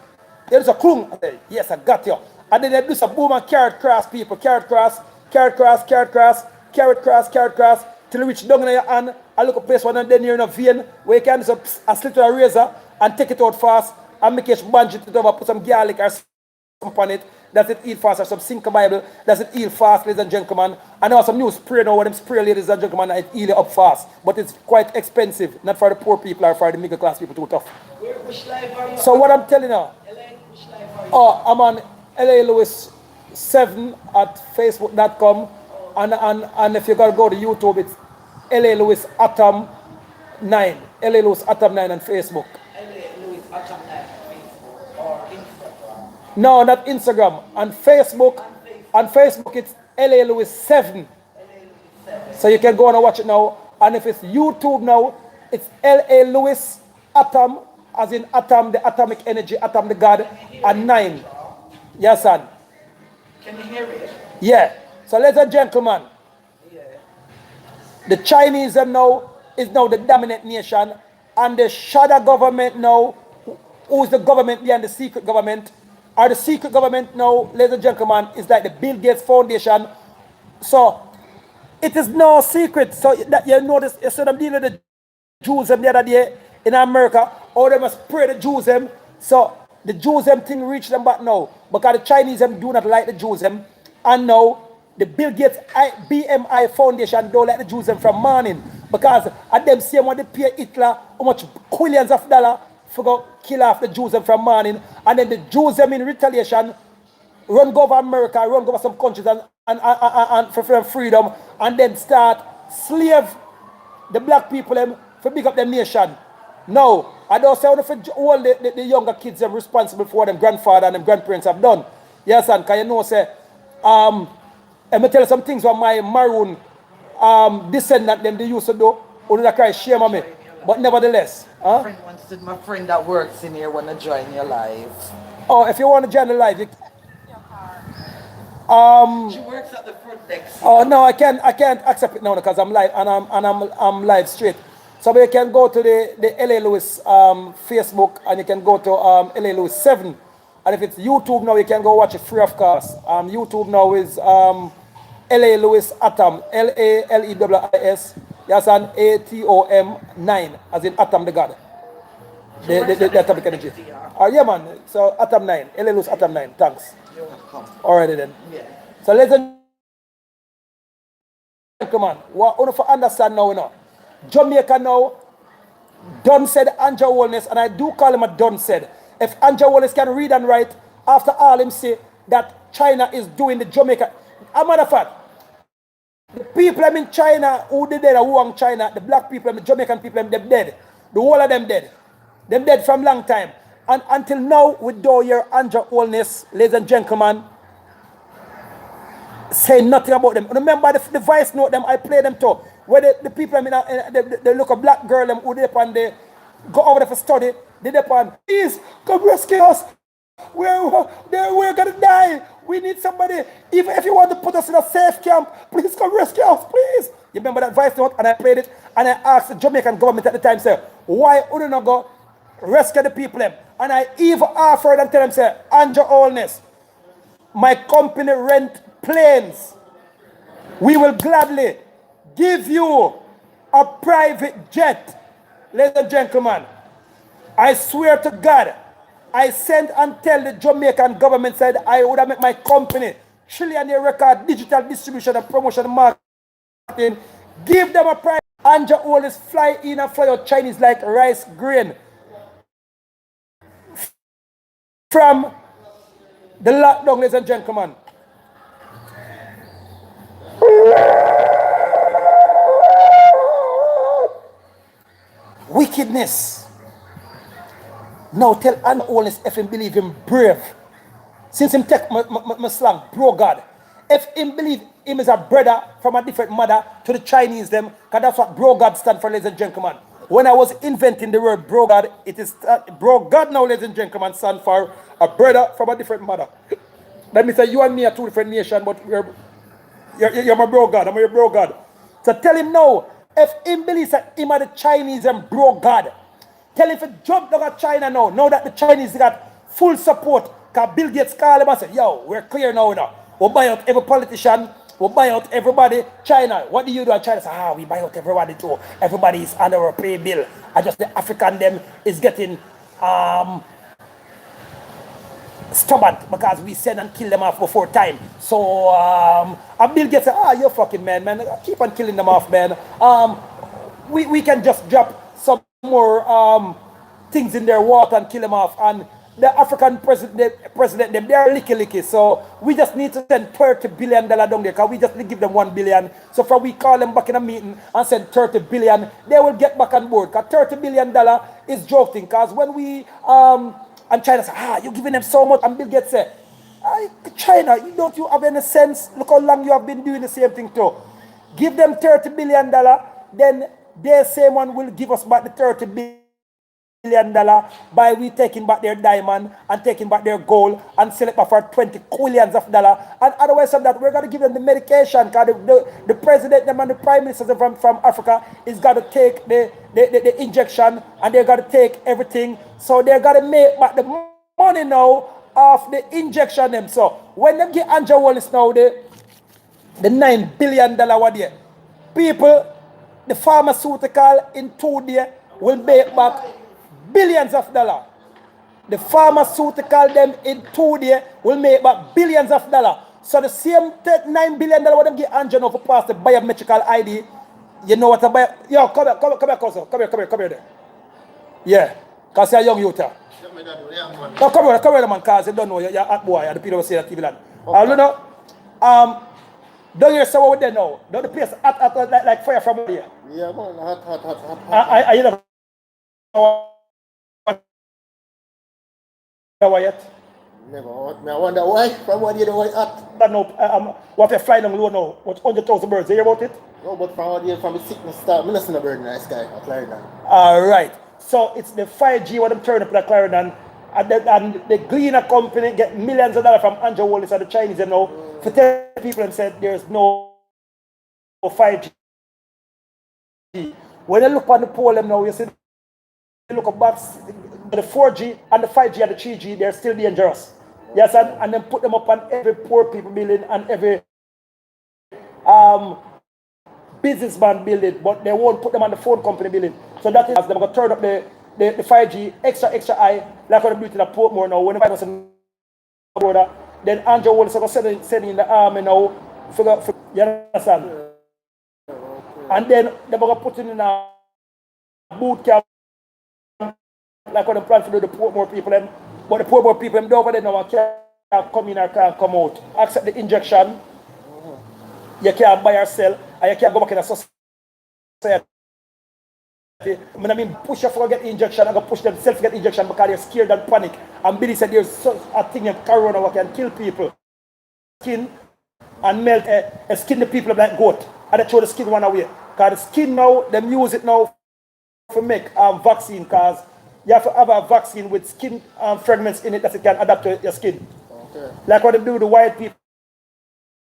there's a clung. Yes, I got you. And then they do some boom and carrot cross, people. Carrot cross, carrot cross, carrot cross, carrot cross, carrot cross, till you reach down in your hand. I look a place one and then you're in a vein where you can do some a slit with a razor and take it out fast and make it bunch it over, put some garlic or something on it. Does it heal fast? Or some Cinco Bible? Does it heal fast, ladies and gentlemen? I know some new spray now, when them spray, ladies and gentlemen, it heal up fast. But it's quite expensive, not for the poor people or for the middle class people too tough. Which life are you? So what I'm telling you, LA, which life are you? oh, I'm on LA Lewis 7 at facebook.com, and if you're gonna go to YouTube, it's LA Lewis Atom 9. LA Lewis Atom 9 on Facebook. LA Louis Atom 9 Facebook or Instagram. No, not Instagram. On Facebook. On Facebook it's LA Lewis 7. LA Louis 7. So you can go and watch it now. And if it's YouTube now, it's LA Lewis Atom, as in atom, the atomic energy, atom, the God, and 9. Yes, son. Can you hear it? Yeah. So, ladies and gentlemen, Yeah. the Chinese them now is now the dominant nation, and the shadow government now, who's the government behind the secret government, or the secret government now, ladies and gentlemen, is like the Bill Gates Foundation. So it is no secret. So that you notice, you saw them dealing with the Jews them the other day in America, or they must pray the Jews them. So the Jews them thing reach them back now, because the Chinese them do not like the Jews them, and now the Bill Gates BMI Foundation don't like the Jews them from morning, because at them same when they pay Hitler how much billions of dollars for go kill off the Jews them from morning, and then the Jews them in retaliation run go over America, run go over some countries and for freedom, and then start slave the black people them for big up them nation. No, I don't say all the younger kids them responsible for what them grandfather and them grandparents have done. Yes, and can you know say let me tell you some things what my maroon descendant them they used to do. Only that cry shame on me. But nevertheless, huh? Friend once said my friend that works in here wanna join your live. Oh, if you want to join the live, you, She works at the front desk. oh no, I can't accept it now because I'm live and I'm live straight. So you can go to the LA Lewis Facebook, and you can go to LA Lewis 7. And if it's YouTube now, you can go watch it free of cost. YouTube now is LA Lewis Atom, LALEWIS, yes, and ATOM 9, as in Atom the God. The atomic energy. Yeah, man. So Atom 9, LA Lewis Atom 9. Thanks. You're welcome. Alrighty then. Yeah. So ladies and gentlemen, what you have to understand now, you know, Jamaica now, done said Andrew Holness, and I do call him a done said. If Andrew Holness can read and write, after all him say that China is doing the Jamaica. A matter of fact, the people in China who did dead, who in China, the black people, the Jamaican people, them dead. The whole of them dead. Them dead from long time. And until now, we do hear Andrew Holness, ladies and gentlemen, say nothing about them. Remember the voice note them, I play them too. Where the people, I mean, they look a black girl, them who they and they go over there for study, they depend, please come rescue us. We're gonna die. We need somebody. Even if you want to put us in a safe camp, please come rescue us, please. You remember that voice note? And I played it, and I asked the Jamaican government at the time, say, why would you not go rescue the people them? And I even offered and tell them, say, Andrew Holness, my company rent planes. We will gladly give you a private jet. Ladies and gentlemen, I swear to God, I sent and tell the Jamaican government said I would have made my company trillionaire record digital distribution and promotion and marketing. Give them a price. Andrew Holness fly in and fly out Chinese like rice grain. From the lockdown, ladies and gentlemen. Wickedness. Now tell Andrew Holness if him believe him brave. Since him take my slang, bro God. if him believe him is a brother from a different mother to the Chinese them, because that's what bro God stand for, ladies and gentlemen. When I was inventing the word bro God, it is bro God now, ladies and gentlemen, stand for a brother from a different mother. Let me say you and me are two different nations, but you're my bro God, I'm your bro God. So tell him now, if him believes that him are the Chinese and bro God, tell him to jump down at China now that the Chinese got full support. Because Bill Gates called him and said, yo, we're clear now. We'll buy out every politician, we'll buy out everybody. China, what do you do at China? Say, we buy out everybody too. Everybody is under our pay bill. And just the African them is getting stubborn because we send and kill them off before time. So and Bill Gates said, you're fucking man. Keep on killing them off, man. We can just drop some more things in their water and kill them off. And the African president them, they are licky. So we just need to send $30 billion down there because we just give them $1 billion. So for we call them back in a meeting and send $30 billion, they will get back on board. Because $30 billion is joking. Because when we and China said, you're giving them so much. And Bill Gates said, China, don't you have any sense? Look how long you have been doing the same thing too. Give them $30 billion, then their same one will give us back the $30 billion by we taking back their diamond and taking back their gold and sell it back for $20 billion. And otherwise of that, we're going to give them the medication because the president them and the prime ministers from Africa is got to take the injection and they're going to take everything. So they're going to make back the money now of the injection them. So when they get Andrew Holness now, the $9 billion what day, people, the pharmaceutical in 2 days will make back billions of dollars. The pharmaceutical them in 2 days will make back billions of dollars. So the same $9 billion what them get Andrew now for pass the biometrical ID. You know what a bio... Yo, come here, cousin. Come here there. Yeah, because you're a young youth. No, come here, man, because you don't know, you're a hot boy, and the people will say that TV land. You know, don't you say what we there now? Don't the place hot like fire from here? Yeah, man, hot. You know what yet? Never. I wonder why. From what you know, hot. But no, what if flying on low now? What 100,000 birds? You hear about it? No, but from what you from the sickness start, I'm not seeing a bird in the sky at Clarendon. Alright. So it's the 5G what them turn up at Clarendon. And the Gleaner company get millions of dollars from Andrew Holness and the Chinese, you know, for tell people and said there's no 5G. When you look on the pole them now, you see look up back the 4G and the 5G and the 3G, they're still dangerous. Yes, and then put them up on every poor people building and every businessman building, but they won't put them on the phone company building. So that is they're going to turn up the 5G extra high, like what they do to the Portmore now. When the virus border, then Andrew Holness is going to send in the army now. You understand? Yeah, okay. And then they're going to put in a boot camp, like what they plan to do the Portmore people. But the Portmore people, them over there now can't come in or can't come out. Accept the injection. You can't buy or sell, and you can't go back in the society. I mean, push you for get injection, I'm going to push themselves to get injection because they're scared and panic. And Billy said there's such a thing in corona that can kill people. Skin and melt, skin the people like goat. And they throw the skin one away. Because the skin now, they use it now for make vaccine because you have to have a vaccine with skin fragments in it that it can adapt to your skin. Okay. Like what they do with the white people.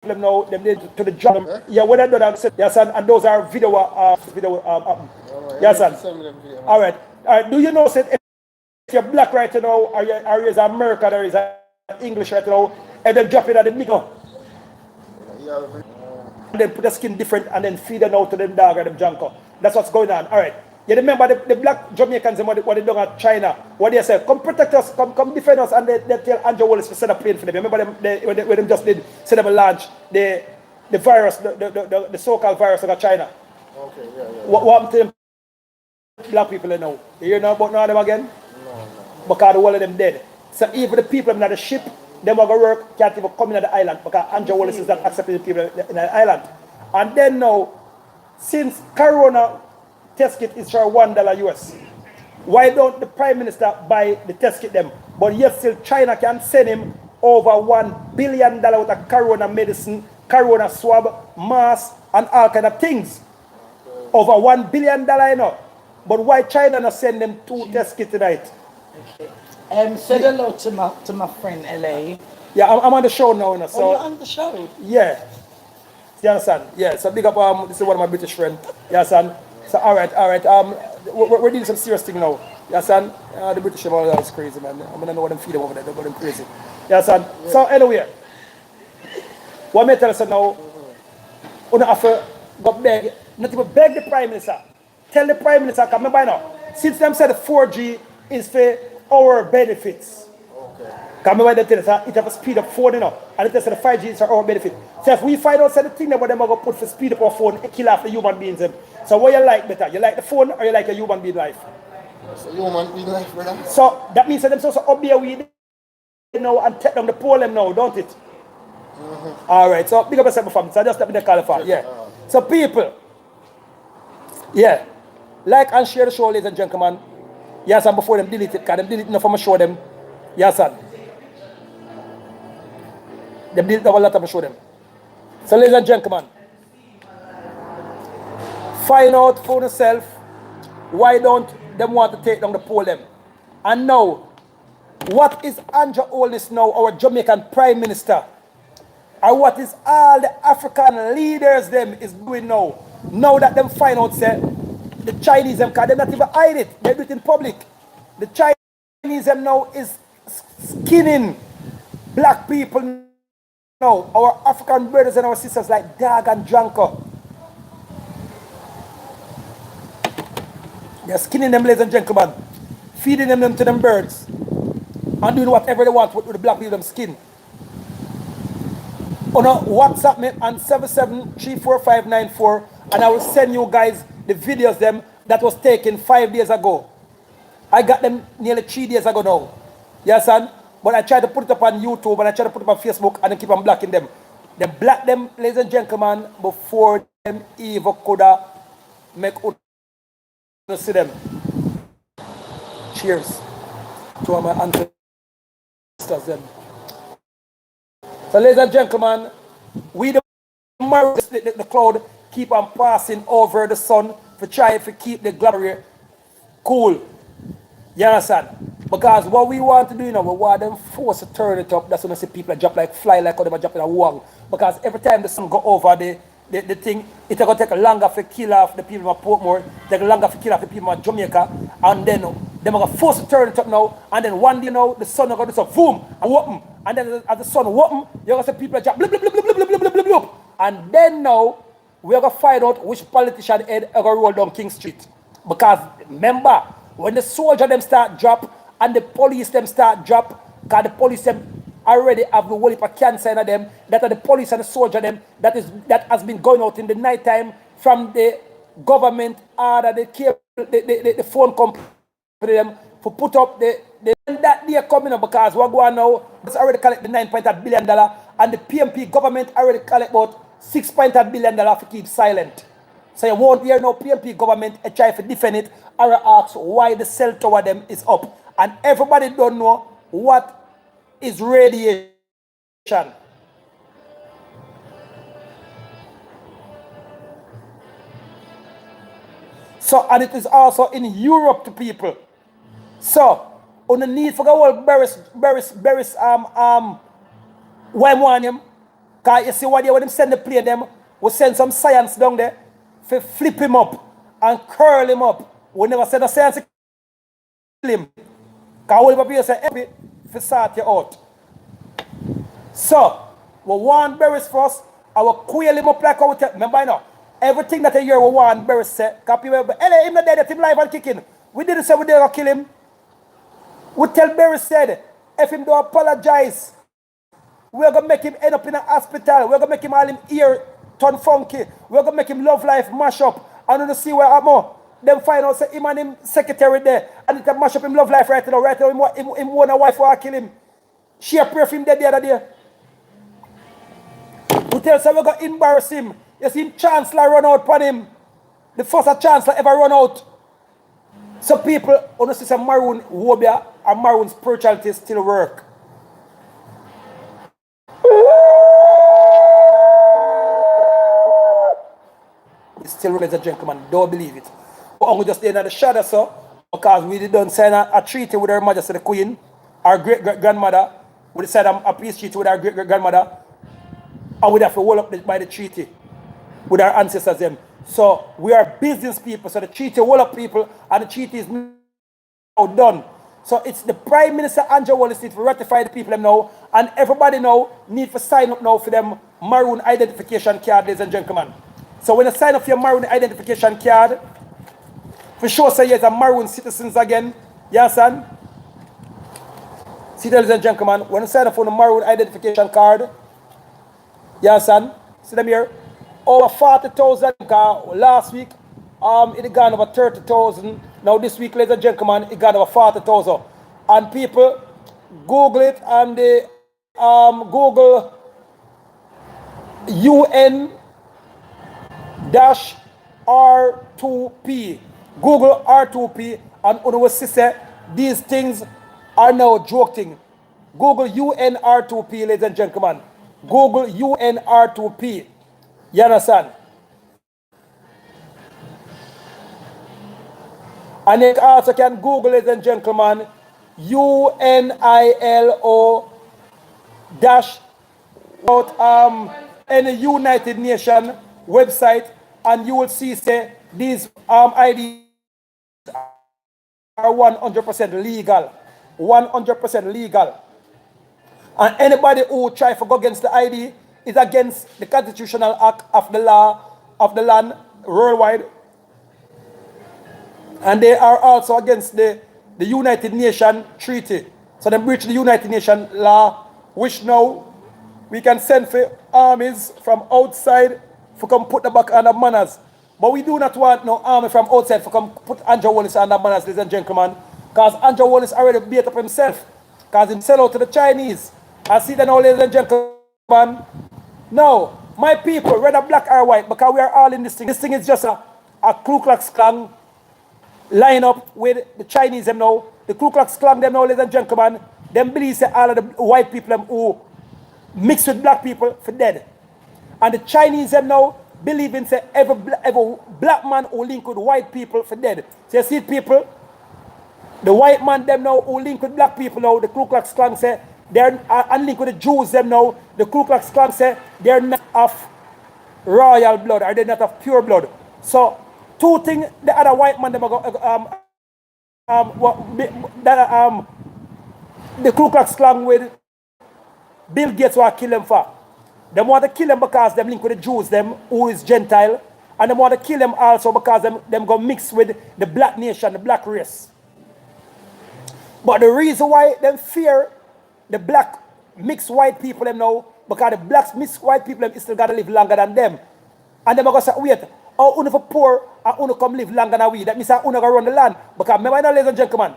Them now, them did to the job. Yeah, when I do that, yes, and those are video. Yes, all right. Do you know that if you're black right now, or you're American, or is English right now, and then drop it at the middle, and then put the skin different, and then feed them out to them dog or them junker. That's what's going on. All right. You remember the black Jamaicans and what they do at China? What they say, come protect us, come defend us, and they tell Andrew Holness to send a plane for them. Remember when they just did send them a launch the virus, the so-called virus of China. Okay, yeah. What happened to them black people now? You hear about none of them again? No. Because all of them dead. So even the people in the ship, them are going to work, can't even come in the island because Andrew Holness is not accepting the people in the island. And then now, since Corona test kit is for $1 US. Why don't the Prime Minister buy the test kit them? But yet still China can send him over $1 billion worth of corona medicine corona swab, mask, and all kind of things. Over $1 billion, you know. But why China not send them 2 test kits tonight? Okay. Said hello to my friend LA. Yeah, I'm on the show now, you know. So you're on the show. yeah. You understand? Yeah, so big up, this is one of my British friends. You understand? So, all right. We're doing some serious thing now. You understand? The British are always crazy, man. I'm going to know what them feed them over there. They're going crazy. You understand? Yeah. So, anyway, what I tell us now, you have to go beg, not even beg the Prime Minister. Tell the Prime Minister, come by now, since them said the 4G is for our benefits. Come by they tell us it have a speed up phone, you know, and it says the 5G is for our benefit. So if we find out the thing that them are going to put for speed up our phone, it kill off the human beings. So what you like better? You like the phone or you like a human being life? It's a human being life, brother. So that means that them supposed to up there with you know and take them the pole them now, don't it? Alright, so big up yourself family. So I just let me qualify. Yeah. So people, yeah, like and share the show, ladies and gentlemen. Yes, and before them delete it, because them delete enough for me show them. Yes, and them delete a lot of me show them. So ladies and gentlemen, find out for yourself why don't them want to take down the pole them. And now, what is Andrew Holness now, our Jamaican Prime Minister? And what is all the African leaders them is doing now? Now that them find out, say, the Chinese them, because they not even hide it, they do it in public. The Chinese them now is skinning black people now, our African brothers and our sisters like dog and junker. They're skinning them, ladies and gentlemen, feeding them to them birds, and doing whatever they want with the black people them skin. On WhatsApp me on 77-34594, and I will send you guys the videos them that was taken 5 days ago. I got them nearly 3 days ago now. Yes, son? But I try to put it up on YouTube and I try to put it up on Facebook and I keep on blocking them. They black them, ladies and gentlemen, before them even could make us see them. Cheers to my ancestors them. So ladies and gentlemen, we the cloud keep on passing over the sun to try to keep the glory cool. You understand? Because what we want to do, you know, we want them force to turn it up. That's when I see people drop like fly, like how they drop in a wang. Because every time the sun go over the thing, it's going to take longer for kill off the people of Portmore, take longer for kill off the people of Jamaica, and then they're going to force to turn it up now, and then one day now, the sun is going to do some boom, and whoop, and then as the sun whoop, you're going to see people drop blub, blub, blub, blub, blub, blub, blub, blub, blub. And then now, we're going to find out which politician head are going to roll down King Street. Because remember, when the soldier them start drop, and the police them start drop, because the police them already have the whole heap of cancer in them, that are the police and the soldier them, that has been going out in the night time from the government order, the phone company them, to put up that they are coming up because we're going now, it's already collect the $9.8 billion, and the PMP government already collect about $6.8 billion to keep silent. So you won't hear no PMP government try to defend it or ask why the cell tower them is up. And everybody don't know what is radiation. So, and it is also in Europe to people. So, on the need for the whole Beres, Wimanium, because you see what they when them send the plane them, we send some science down there to flip him up and curl him up. We never send a science to kill him. Because all the people say happy to sort you out. So, we want Beres first, and we coil him up like how we tell. Remember now, everything that you hear we want Beres say, because people say, hey, him not dead, him live and kicking. We didn't say we didn't kill him. We tell Beres said, if him don't apologize, we're going to make him end up in a hospital. We're going to make him all him ear turn funky. We're going to make him love life mash up. And to see where I'm more. Then find out say him and him secretary there. And it can mash up him love life right now. Right now, him want a wife or kill him. She a pray for him dead the other day. We tell say we're going to embarrass him. You see him chancellor run out upon him. The first chancellor ever run out. So people, honestly, some maroon wobia and maroon spirituality still work. still, ladies and gentlemen, don't believe it. But I'm just there in the shadow, so, because we didn't sign a treaty with Her Majesty the Queen, our great-grandmother, we signed a peace treaty with our great-grandmother, and we have to hold up by the treaty with our ancestors them. So we are business people, so the treaty hold up people, and the treaty is now done. So it's the Prime Minister Andrew Holness need to ratify the people them now, and everybody now need to sign up now for them maroon identification card, ladies and gentlemen. So when you sign up for your maroon identification card, for sure say you're a maroon citizens again, you understand? See, ladies and gentlemen, when you sign up for the maroon identification card, you understand? See them here? Over 40,000 last week. It gone over 30,000. Now this week, ladies and gentlemen, it got over 40,000. And people Google it, and they Google UN-R2P. Google R2P, and you will see say these things are now joking. Google UNR2P, ladies and gentlemen. Google UNR2P. You understand? And you also can Google, ladies and gentlemen, UNILO dash out any United Nations website, and you will see say these IDs are 100% legal. 100% legal. And anybody who try to go against the ID is against the constitutional act of the law of the land worldwide. And they are also against the United Nations treaty. So they breach the United Nations law, which now we can send for armies from outside to come put the back under manners. But we do not want no army from outside to come put Andrew Holness under manners, ladies and gentlemen. Because Andrew Holness already beat up himself. Because he sell out to the Chinese. I see that now, ladies and gentlemen. No, my people, whether black or white, because we are all in this thing. This thing is just a Ku Klux Klan line up with the Chinese them now. The Ku Klux Klan them now, ladies and gentlemen. Them believe that all of the white people them who mix with black people for dead. And the Chinese them now believe in say every black man who link with white people for dead. So you see people, the white man them now who link with black people now, the Ku Klux Klan say they're unlinked with the Jews them now. The Ku Klux Klan say they're not of royal blood, or they're not of pure blood. So two things the other white man them the Ku Klux Klan with Bill Gates want to kill them for. They want to kill them because them link with the Jews them who is Gentile, and they want to kill them also because them go mix with the black nation, the black race. But the reason why them fear the black mixed white people them now, because the black mixed white people them still gotta live longer than them. And them are gonna say, wait, how uno for poor and uno come live longer than we? That means uno gonna run the land. Because remember now, ladies and gentlemen,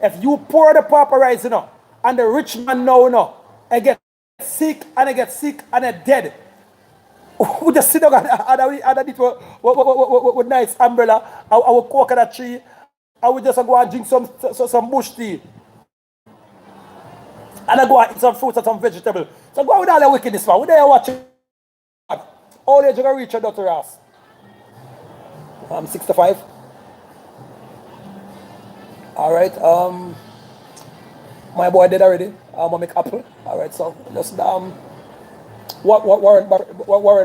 if you pour the pauperize, you know, and the rich man now, you know, and get sick and they dead. We just sit down and it with nice umbrella, our coconut tree, and we just go and drink some bush tea. And I go and eat some fruits and some vegetables. So go with all the wickedness, man. We there watching. All age you can reach your daughter ass. I'm 65. Alright, my boy dead already. I'm gonna make apple. Alright, so just Warren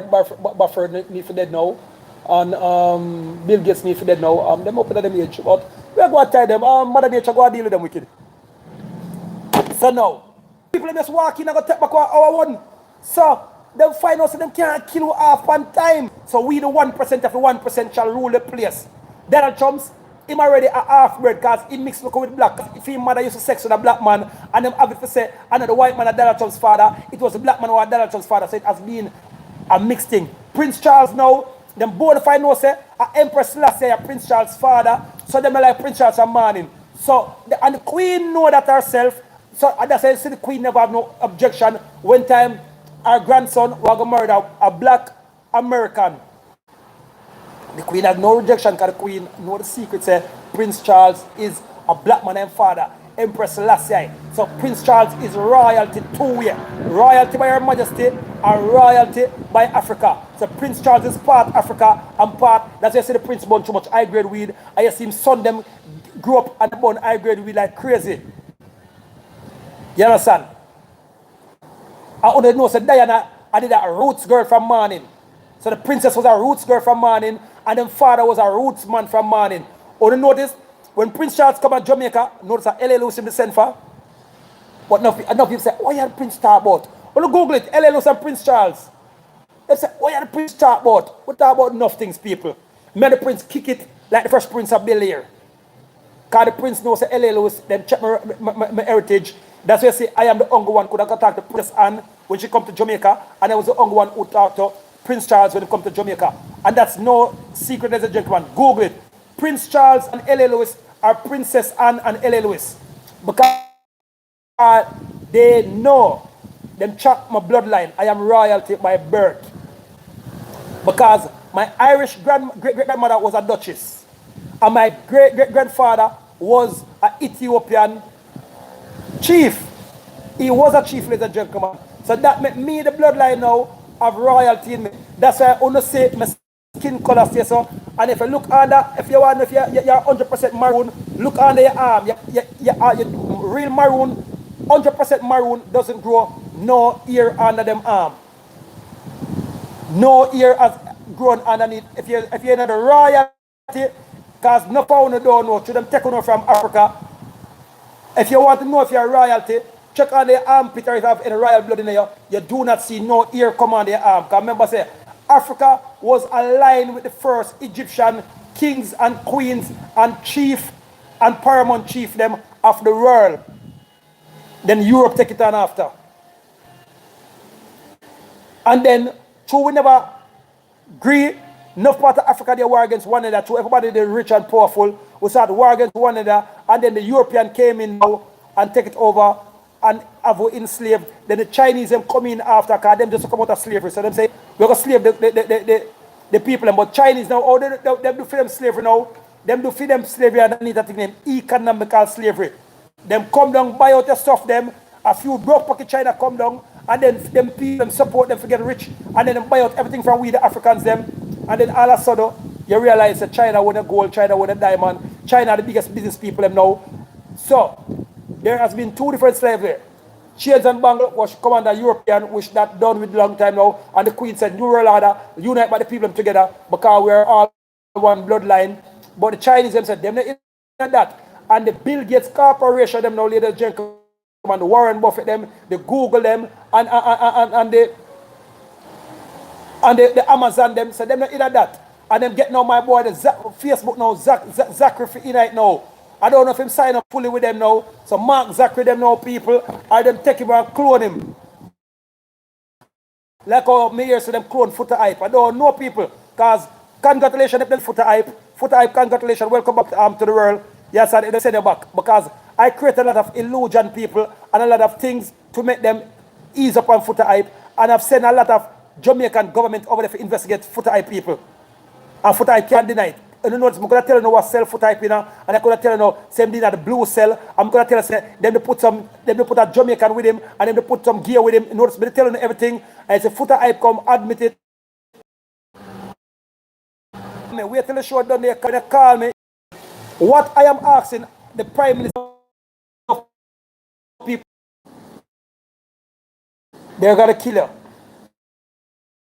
Buffett need for dead now. And Bill Gates need for dead now. Them open at them age. But we're going to tell them, Mother Nature go and deal with them wicked. So now, people just walk in and go take back our one. So them find out so them can't kill you half on time. So we the 1% of the 1% shall rule the place. Donald Trump's him already a half-bred because he mixed look with black. If his mother used to sex with a black man and them have it to say, I know the white man at Donald Trump's father, it was the black man who had Donald Trump's father, so it has been a mixed thing. Prince Charles now, them both if I know say, Empress Selassie a Prince Charles' father, so them are like Prince Charles and Morning. So, and the Queen know that herself, so that's why you see the Queen never have no objection when time her grandson was going to murder a black American. The Queen has no rejection because the Queen know the secret say Prince Charles is a black man and father. Empress Selassie. So Prince Charles is royalty two-way. Royalty by Her Majesty and royalty by Africa. So Prince Charles is part Africa and part, that's why you see the Prince burn too much high-grade weed. And you see him son them grew up and burn high-grade weed like crazy. You understand? I only know, so Diana, I did a roots girl from morning. So the princess was a roots girl from morning, and then father was a roots man from morning. Only notice, when Prince Charles come to Jamaica, notice that L.A. Lewis him the send for. But enough people say, what you Prince talk about? Only Google it, L.A. Lewis and Prince Charles. They say, what you Prince talk about? We talk about enough things, people. May the Prince kick it like the first Prince of Bel-Air. Because the Prince knows that L.A. Lewis, them check my heritage. That's why I say I am the only one who could talk to Princess Anne when she come to Jamaica, and I was the only one who talked to Prince Charles when he come to Jamaica. And that's no secret, ladies and gentlemen. Google it. Prince Charles and L.A. Lewis are Princess Anne and L.A. Lewis. Because they know them track my bloodline. I am royalty by birth. Because my Irish great-grandmother was a duchess. And my great-great-grandfather was an Ethiopian chief. He was a chief, ladies and gentlemen. So that made me the bloodline now of royalty in me. That's why I want to say my skin color say so. And if you look under, if you're 100% maroon, look under your arm. You're real maroon, 100% maroon doesn't grow no ear under them arm. No ear has grown underneath. If you're not the royalty, because no pound don't know, to them take on from Africa. If you want to know if you're royalty, check on the armpit, or if you have any royal blood in you, you do not see no ear come on the arm. Because remember, say, Africa was aligned with the first Egyptian kings and queens and chief and paramount chiefdom of the world. Then Europe take it on after. And then, true, we never agree. Enough part of Africa, they war against one another. True, everybody, they rich and powerful. We started war against one another. And then the European came in now and take it over and have we enslaved. Then the Chinese them come in after, because them just come out of slavery. So them say, we're going to slave the people. But Chinese now, oh, they do for them slavery now. Them do for them slavery and they need that thing named economical slavery. Them come down, buy out your stuff, them. A few broke pocket China come down, and then them people them support them to get rich, and then them buy out everything from we the Africans them. And then all of a sudden, you realize that China won a gold, China won a diamond, China are the biggest business people them now. So, there has been two different slavery. Chains and Bangle was come under European, which that done with long time now, and the Queen said, New World Order, unite by the people together, because we're all one bloodline. But the Chinese them said, them not in that. And the Bill Gates Corporation, them now, ladies and gentlemen, and the Warren Buffett them, the Google them, and the Amazon them, so them not in that. And them get now my boy, the Facebook now, Zachary in it now. I don't know if him sign up fully with them now. So Mark Zachary them now people, or them take him and clone him. Like how me here so them clone Footer Hype. I don't know people, because congratulations if them Footer Hype. Footer Hype, congratulations, welcome back to the world. Yes, and they send you back. Because I create a lot of illusion people and a lot of things to make them ease up on Footer Hype. And I've sent a lot of Jamaican government over there to investigate Footer Hype people. And Footer Hype can't deny it. And you notice, I'm going to tell you what cell Footer Hype in, and I'm going to tell you same thing at the blue cell. I'm going to tell you, them they put a Jamaican with him, and then they put some gear with him. You notice, me telling you everything. And it's a Footer Hype come, admit it. Wait till the show done, they call me. What I am asking the Prime Minister of people, they're going to kill you.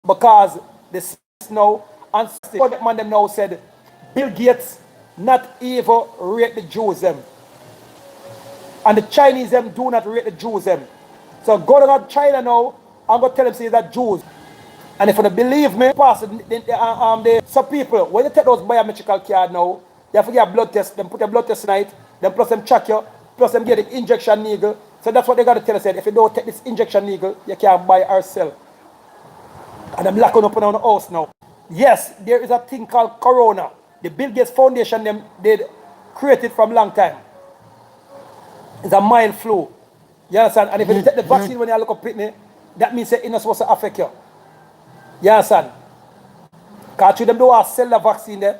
Because this now, and the man them now said, Bill Gates not even rate the Jews them. And the Chinese them do not rate the Jews them. So go to China now, I'm going to tell them say that Jews. And if you don't believe me, some people, when you take those biometrical cards now, you have to get a blood test, them put a blood test tonight, then plus them check you, plus them get the injection needle. So that's what they got to tell us. If you don't take this injection needle, you can't buy or sell. And I'm locking up on the house now. Yes, there is a thing called Corona. The Bill Gates Foundation, them did create it from long time. It's a mild flu. You understand? And if you take the vaccine when you look up Pitney, that means it's not supposed to affect you. You understand? Because them do sell the vaccine there.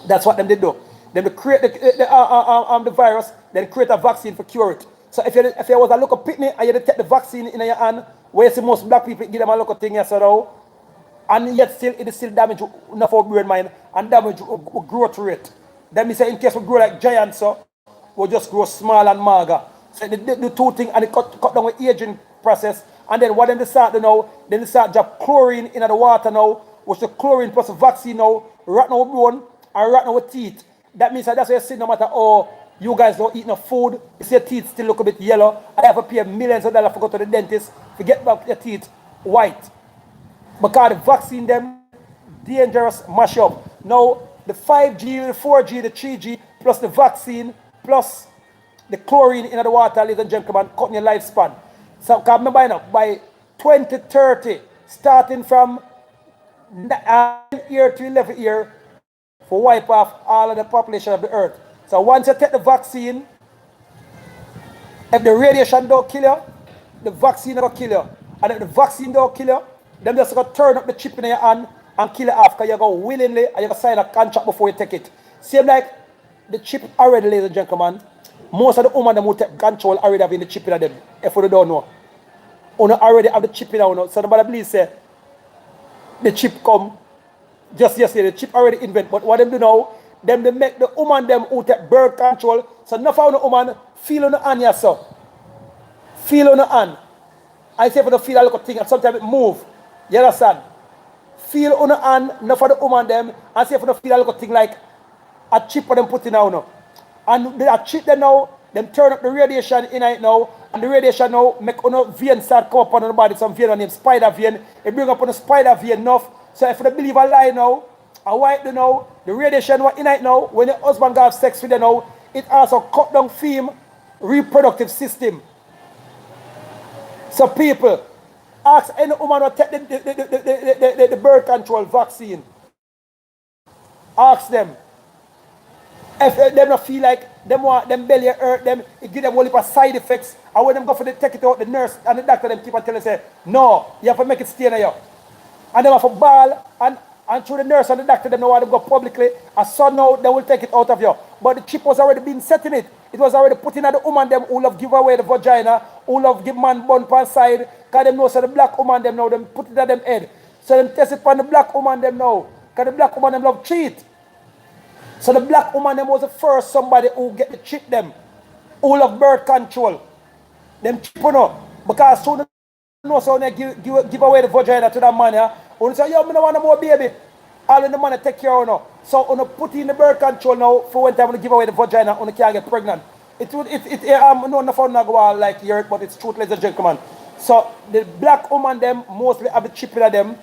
That's what them did do. Then they create the virus, then create a vaccine for cure it. So if you was a local picnic and you take the vaccine in your hand, where you see most black people give them a local thing, yes, so and yet still it is still damage enough of brain mind and damage growth rate. That means in case we grow like giants, so we just grow small and mager. So the two things and it cut down the aging process. And then what then they start to know, then they start drop chlorine in the water now, which the chlorine plus the vaccine now, right now with bone and right now with teeth. That means that's why you see no matter how you guys don't eat no food, you see your teeth still look a bit yellow. I have to pay millions of dollars to go to the dentist to get back your teeth white. Because the vaccine them dangerous mash up. Now the 5G, the 4G, the 3G, plus the vaccine, plus the chlorine in the water, ladies and gentlemen, cutting your lifespan. So remember now, by 2030, starting from 9 year to 11 year, for wipe off all of the population of the earth. So once you take the vaccine, if the radiation don't kill you, the vaccine will kill you. And if the vaccine don't kill you, then just going to turn up the chip in your hand and kill it off because you go willingly and you go sign a contract before you take it. Same like the chip already, ladies and gentlemen. Most of the women that will take control already have the chip in them. If you don't know. You already have the chip in them. So nobody please say the chip come just yesterday. The chip already invent. But what them do now, them they make the woman them who take birth control. So enough of the woman feel on the hand yourself. Feel on the hand. I say for the feel a little thing and sometimes it move. You understand? Feel on the hand, enough of the woman them, and say for the feel a little thing like a chip for them put in now. And they are chip them now, them turn up the radiation in it now, and the radiation now make on vein start come up on the body, some vein named spider vein. It bring up on the spider vein enough. So if you believe a lie now, a white now, the radiation what in it now, when your husband have sex with you now, it also cut down female reproductive system. So people, ask any woman who take the birth control vaccine. Ask them. If them not feel like them want them belly hurt them, it give them all heap of side effects. And when them go for the take it out, the nurse and the doctor them keep on telling say, no, you have to make it stay in you. And them have to ball and through the nurse and the doctor them know how them go publicly. And so now they will take it out of you. But the chip was already been set in it. It was already put in at the woman them who love give away the vagina, who love give man bun per side. Because them know so the black woman them now, them put it at them head. So them test it on the black woman them now. Because the black woman them love cheat. So the black woman them was the first somebody who get the chip them. Who love birth control. Them chip you know. Because soon you know so they give away the vagina to that man yeah. When say, yo, I don't want no more baby. All in the man take care of you. So when you put in the birth control now, for when time when you give away the vagina, when you can't get pregnant. No not go out like here, but it's truth, ladies and gentlemen. So the black woman them mostly have the chip in them.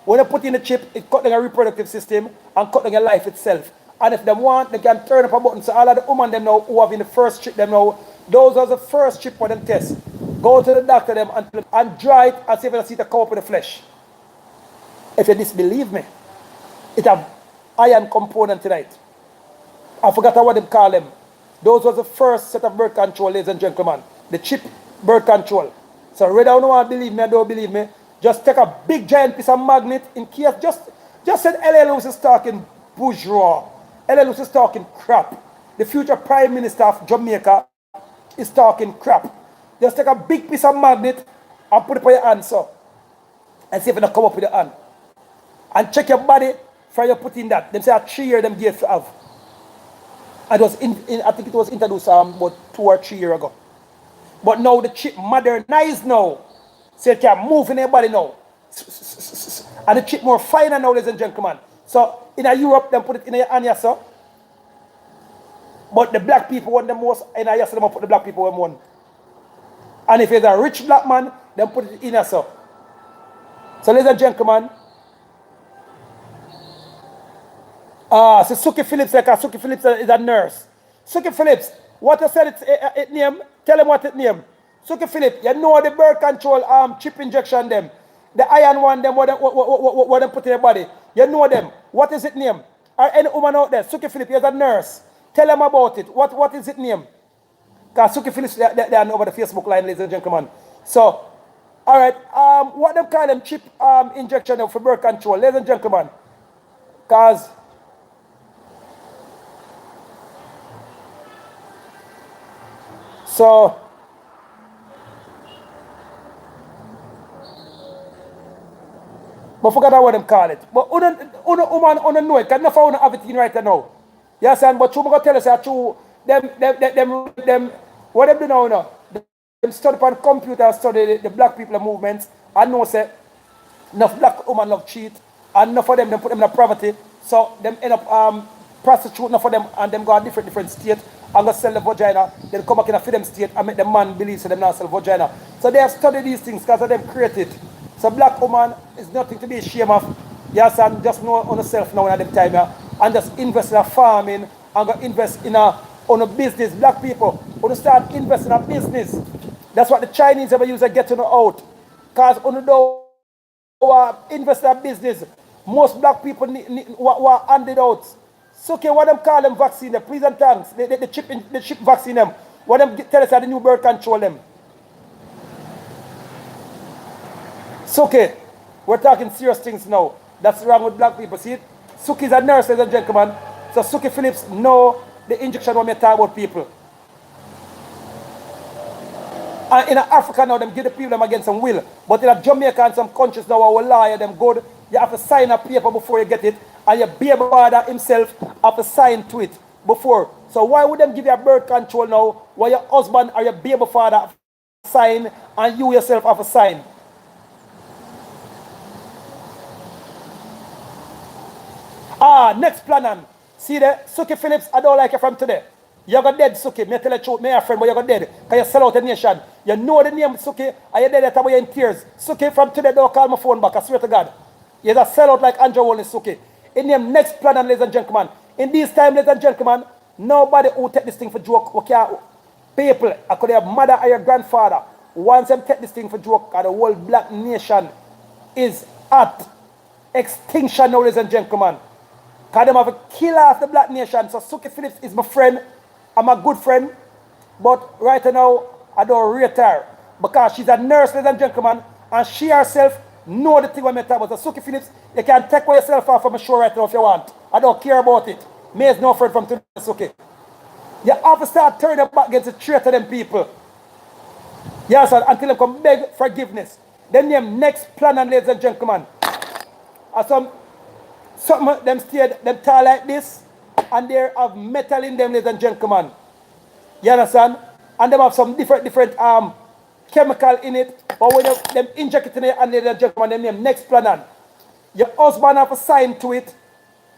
When you put in the chip, it cut down your reproductive system and cut down your life itself. And if they want, they can turn up a button. So all of the women them now who have in the first chip them now, those are the first chip for them test. Go to the doctor them and dry it and see if you see it come up with the flesh. If you disbelieve me, it have iron component tonight. I forgot what they call them. Those was the first set of birth control, ladies and gentlemen. The chip birth control. So whether you don't want to believe me or don't believe me, just take a big giant piece of magnet in case, just said L.A. Lewis is talking bourgeois. L.A. Lewis is talking crap. The future Prime Minister of Jamaica is talking crap. Just take a big piece of magnet and put it on your hand, so. And see if it don't come up with your hand. And check your body before you put in that. Them say a 3 year them gave to have. And it was I think it was introduced about 2 or 3 years ago. But now the chip modernized now. So it can move in your body now. And the chip more finer now, ladies and gentlemen. So in Europe, them put it in your hand, yes, sir. But the black people want the most, and I them put the black people want. And if it's a rich black man, then put it in, yes, sir. So ladies and gentlemen, so Suki Phillips, like Suki Phillips is a nurse. Suki Phillips, what you said it name, tell him what it name. Suki Phillips, you know the birth control chip injection them. The iron one them, what them put in your body. You know them. What is it name? Or any woman out there, Suki Phillips is a nurse. Tell them about it. What is it name? Because Suki Phillips, they are over the Facebook line, ladies and gentlemen. So, all right, what them call them chip injection for birth control, ladies and gentlemen. Because So, I forgot what them call it. But una know it, because enough of una have it in right now. You understand? But you going to tell us that you, them, what them do now, them study upon computer, study the black people movements, and know say, enough black women love cheat, and enough of them put them in poverty, so them end up prostitute enough of them, and them go to different state and go sell the vagina, then come back in a freedom state and make the man believe so them not sell vagina. So they have studied these things because of them created. So black woman is nothing to be ashamed of. Yes, and just know on yourself now at them time, yeah, and just invest in a farming and go invest in a business. Black people, want to start investing in a business. That's what the Chinese ever use to get to know out. Because on the invest in a business, most black people were handed out. So okay, what them call them vaccine, the please and thanks, the chip vaccine them. What them tell us that the new birth control them. So okay, we're talking serious things now. That's wrong with black people. See it? Suki's a nurse, ladies and gentlemen. So Suki Phillips know the injection when we talk about people. And in Africa now, them give the people them against some will. But in Jamaica and some countries now, our lawyer, them good. You have to sign a paper before you get it. And your baby father himself have to sign to it before. So why would them give you a birth control now, while your husband or your baby father have to sign and you yourself have to sign? Next plan on. See there, Suki Phillips, I don't like you from today. You got dead, Suki. Me tell you the truth, me a friend, but you got dead. Because you sell out the nation. You know the name, Suki, and you're dead at you're in tears. Suki, from today, don't call my phone back, I swear to God. You're a sellout like Andrew Holness, Suki. In the next plan on, ladies and gentlemen. In this time, ladies and gentlemen, nobody who take this thing for joke. Okay, people, I could have mother or your grandfather. Once them take this thing for joke, the whole black nation is at extinction now, ladies and gentlemen. Because them have a killer of the black nation. So Suki Phillips is my friend. I'm a good friend. But right now, I don't rate her. Because she's a nurse, ladies and gentlemen. And she herself know the thing when I talk about. So Suki Phillips, you can take yourself off from a show right now if you want. I don't care about it. Me is no friend from today, Suki. You have to start turning your back against the traitor them people. Yes, until they come beg forgiveness. Then them next plan, and ladies and gentlemen. Some of them stayed, them tall like this, and they have metal in them, ladies and gentlemen. You understand? And they have some different chemical in it. But when them inject it in it, and ladies and gentlemen, them name next plan on. Your husband have to sign to it,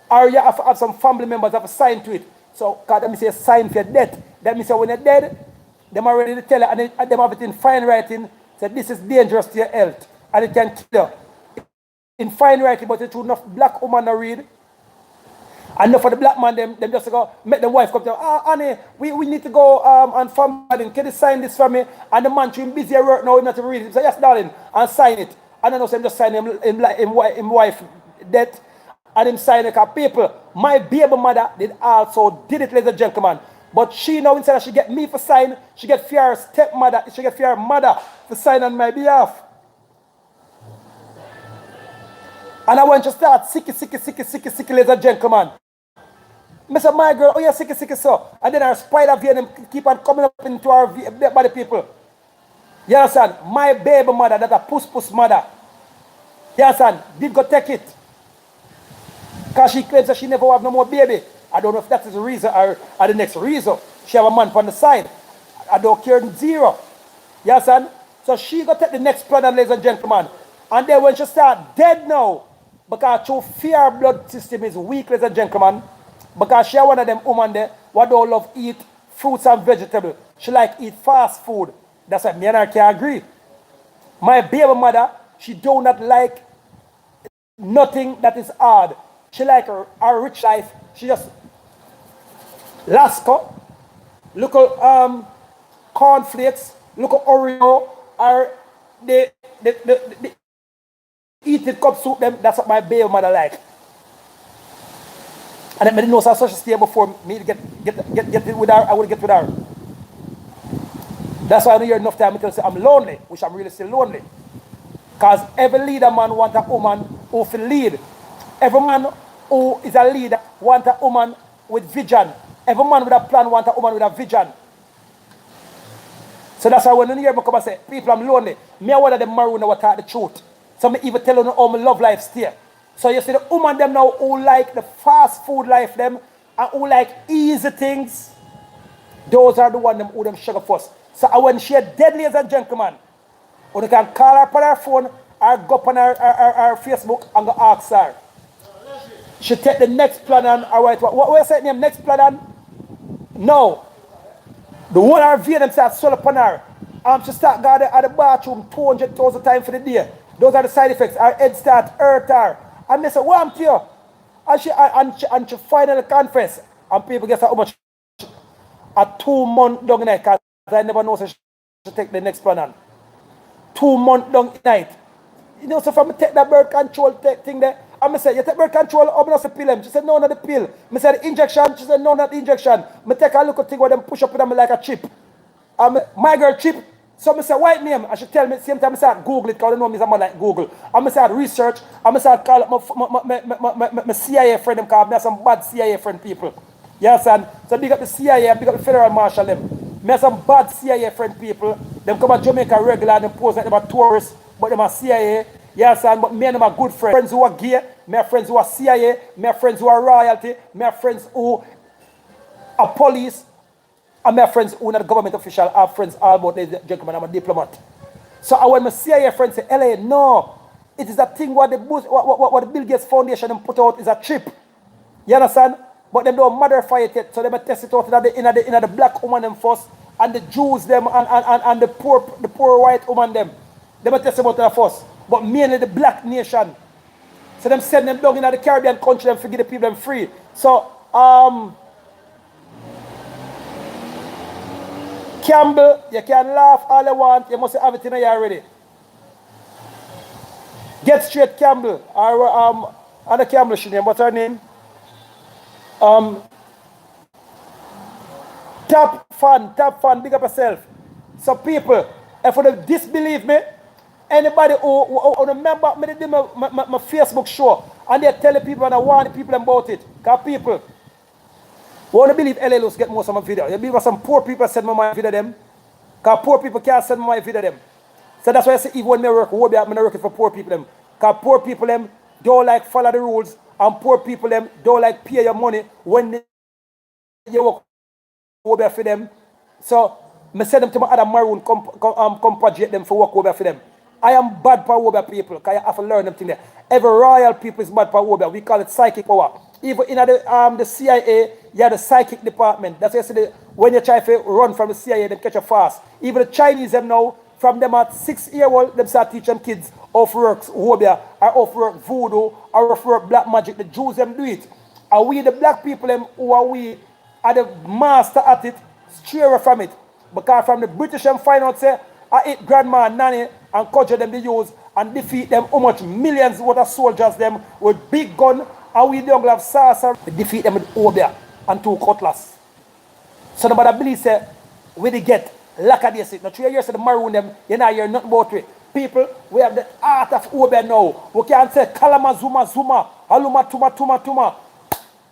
or you have to have some family members have to sign to it. So, because let me say sign for your death. That means when you're dead, them already tell you, and them have it in fine writing, say this is dangerous to your health, and it can kill you. In fine writing, but it's true enough black woman to read. And enough for the black man, them just go, make the wife come to them, honey, we need to go and family, can you sign this for me? And the man, too busy at work now, not to read it. He said, yes, darling, and sign it. And then also just sign him wife death, and him sign it. Because people, my baby mother did also did it, ladies and gentlemen. But she now, instead of she get me for sign, she get fear stepmother, she get fear mother to sign on my behalf. And I want to start sicky, ladies and gentlemen. I said, my girl, oh yeah, sicky, so. And then our spider venom keep on coming up into our body people. You understand? My baby mother, that a puss mother. You understand? Did go take it. Because she claims that she never will have no more baby. I don't know if that is the reason or the next reason. She have a man on the side. I don't care zero. You understand? So she go take the next plan, ladies and gentlemen. And then when she start dead now, because her fear blood system is weak, ladies and gentlemen. Because she one of them women there what don't love eat fruits and vegetables. She like eat fast food. That's why me and her can agree. My baby mother, she do not like nothing that is hard. She like her rich life. She just Lasco, look at cornflakes, look at Oreo, or the eat it cup soup them. That's what my baby mother like. And I didn't know such a stay before me to get it with her. I would get with her. That's why I don't hear enough time to say I'm lonely, which I'm really still lonely. Because every leader man wants a woman who will lead. Every man who is a leader wants a woman with vision. Every man with a plan wants a woman with a vision. So that's why when you hear me come and say, people, I'm lonely, me I one of them maroon that will talk the truth. So me even tell you how my love life stay. So you see the woman them now who like the fast food life them and who like easy things, those are the one them who them sugar first. So when she dead, ladies and gentlemen, when you can call her on her phone or go up on her Facebook and go ask her. She take the next plan on, all right, what was that name, next plan on? No. The one her vein them start swell upon her. She start going at the bathroom 200,000 times for the day. Those are the side effects. Her head start hurt her. And they say, what am to you? And she finally confess. And people guess how much a 2 month down night, because I never know so she take the next plan on. 2 months down night. You know, so if I take that birth control thing there, I say, you take birth control, I'm not the pill. She said, no, not the pill. I said, the injection. She said, no, not the injection. I take a little thing where them push up with them like a chip. My girl chip. So I say, white name. I should tell me, same time I start Google it, because I know me someone like Google. I start research. I start call up my CIA friend, them because I have some bad CIA friend people. You understand? So big up the CIA, big up the Federal Marshal them. I have some bad CIA friend people. Them come to Jamaica regular and them pose like them are tourists, but them are CIA. You understand? But me and them are good friends. Friends who are gay, me have friends who are CIA, me have friends who are royalty, me have friends who are police, and my friends who are not government official. I have friends all about the gentleman. I'm a diplomat. So when my CIA friends say, LA, no, it is a thing what the Bill Gates Foundation them put out is a chip. You understand? But them don't modify it yet, so they test it out in the black woman them first, and the Jews them and the poor white woman them. They test it out there first. But mainly the black nation. So them send them down in the Caribbean country and forget the people them free. So Campbell, you can laugh all you want, you must have it in here already. Get straight Campbell, or Anna Campbell, she name, what's her name? Top fan, big up yourself. So people, if you disbelieve me, anybody who remember me did my Facebook show and they tell the people and I warn the people about it. Because people want to believe LA Lewis get most of my video. You believe some poor people send me my video them. Because poor people can't send me my video them. So that's why I say even when I work, I'm not working for poor people them. Because poor people them don't like follow the rules and poor people them don't like pay your money when you work over for them. So I send them to my other maroon compatriot them for work over for them. I am bad power over people because I have to learn them thing there. Every royal people is bad power over. We call it psychic power. Even in the CIA, you have the psychic department. That's why I say when you try to run from the CIA, they catch you fast. Even the Chinese them now, from them at 6-year-old, them start teaching kids how to work Wobia, or how to work voodoo, or how to work black magic. The Jews them do it. And we, the black people, them who are the master at it, stray away from it. Because from the British them find out, say, I hit grandma and nanny and conjure them to use and defeat them how much millions worth of soldiers them with big gun, and we don't have saucer. We defeat them with Obia and 2 cutlass. So nobody believe say we they get lack of this. Now 3 years to the maroon them, you know hear nothing about it. People, we have the art of Obia now. We can't say Kalama Zuma Zuma, Haluma Tuma Tuma Tuma.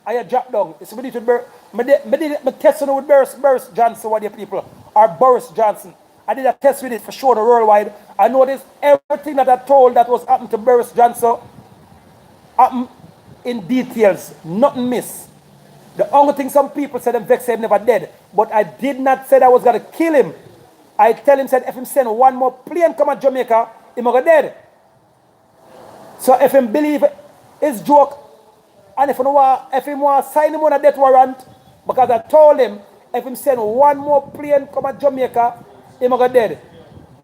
I drop down. It's me testing with Boris Johnson, what your people are Boris Johnson. I did a test with it for sure worldwide. I noticed everything that I told that was happened to Boris Johnson happened in details, nothing miss. The only thing some people said them vex him never dead, but I did not say that I was gonna kill him. I tell him said if him send one more plane come to Jamaica, he gonna dead. So if him believe his joke, and if him want to sign him on a death warrant, because I told him if him send one more plane come to Jamaica, he gonna dead.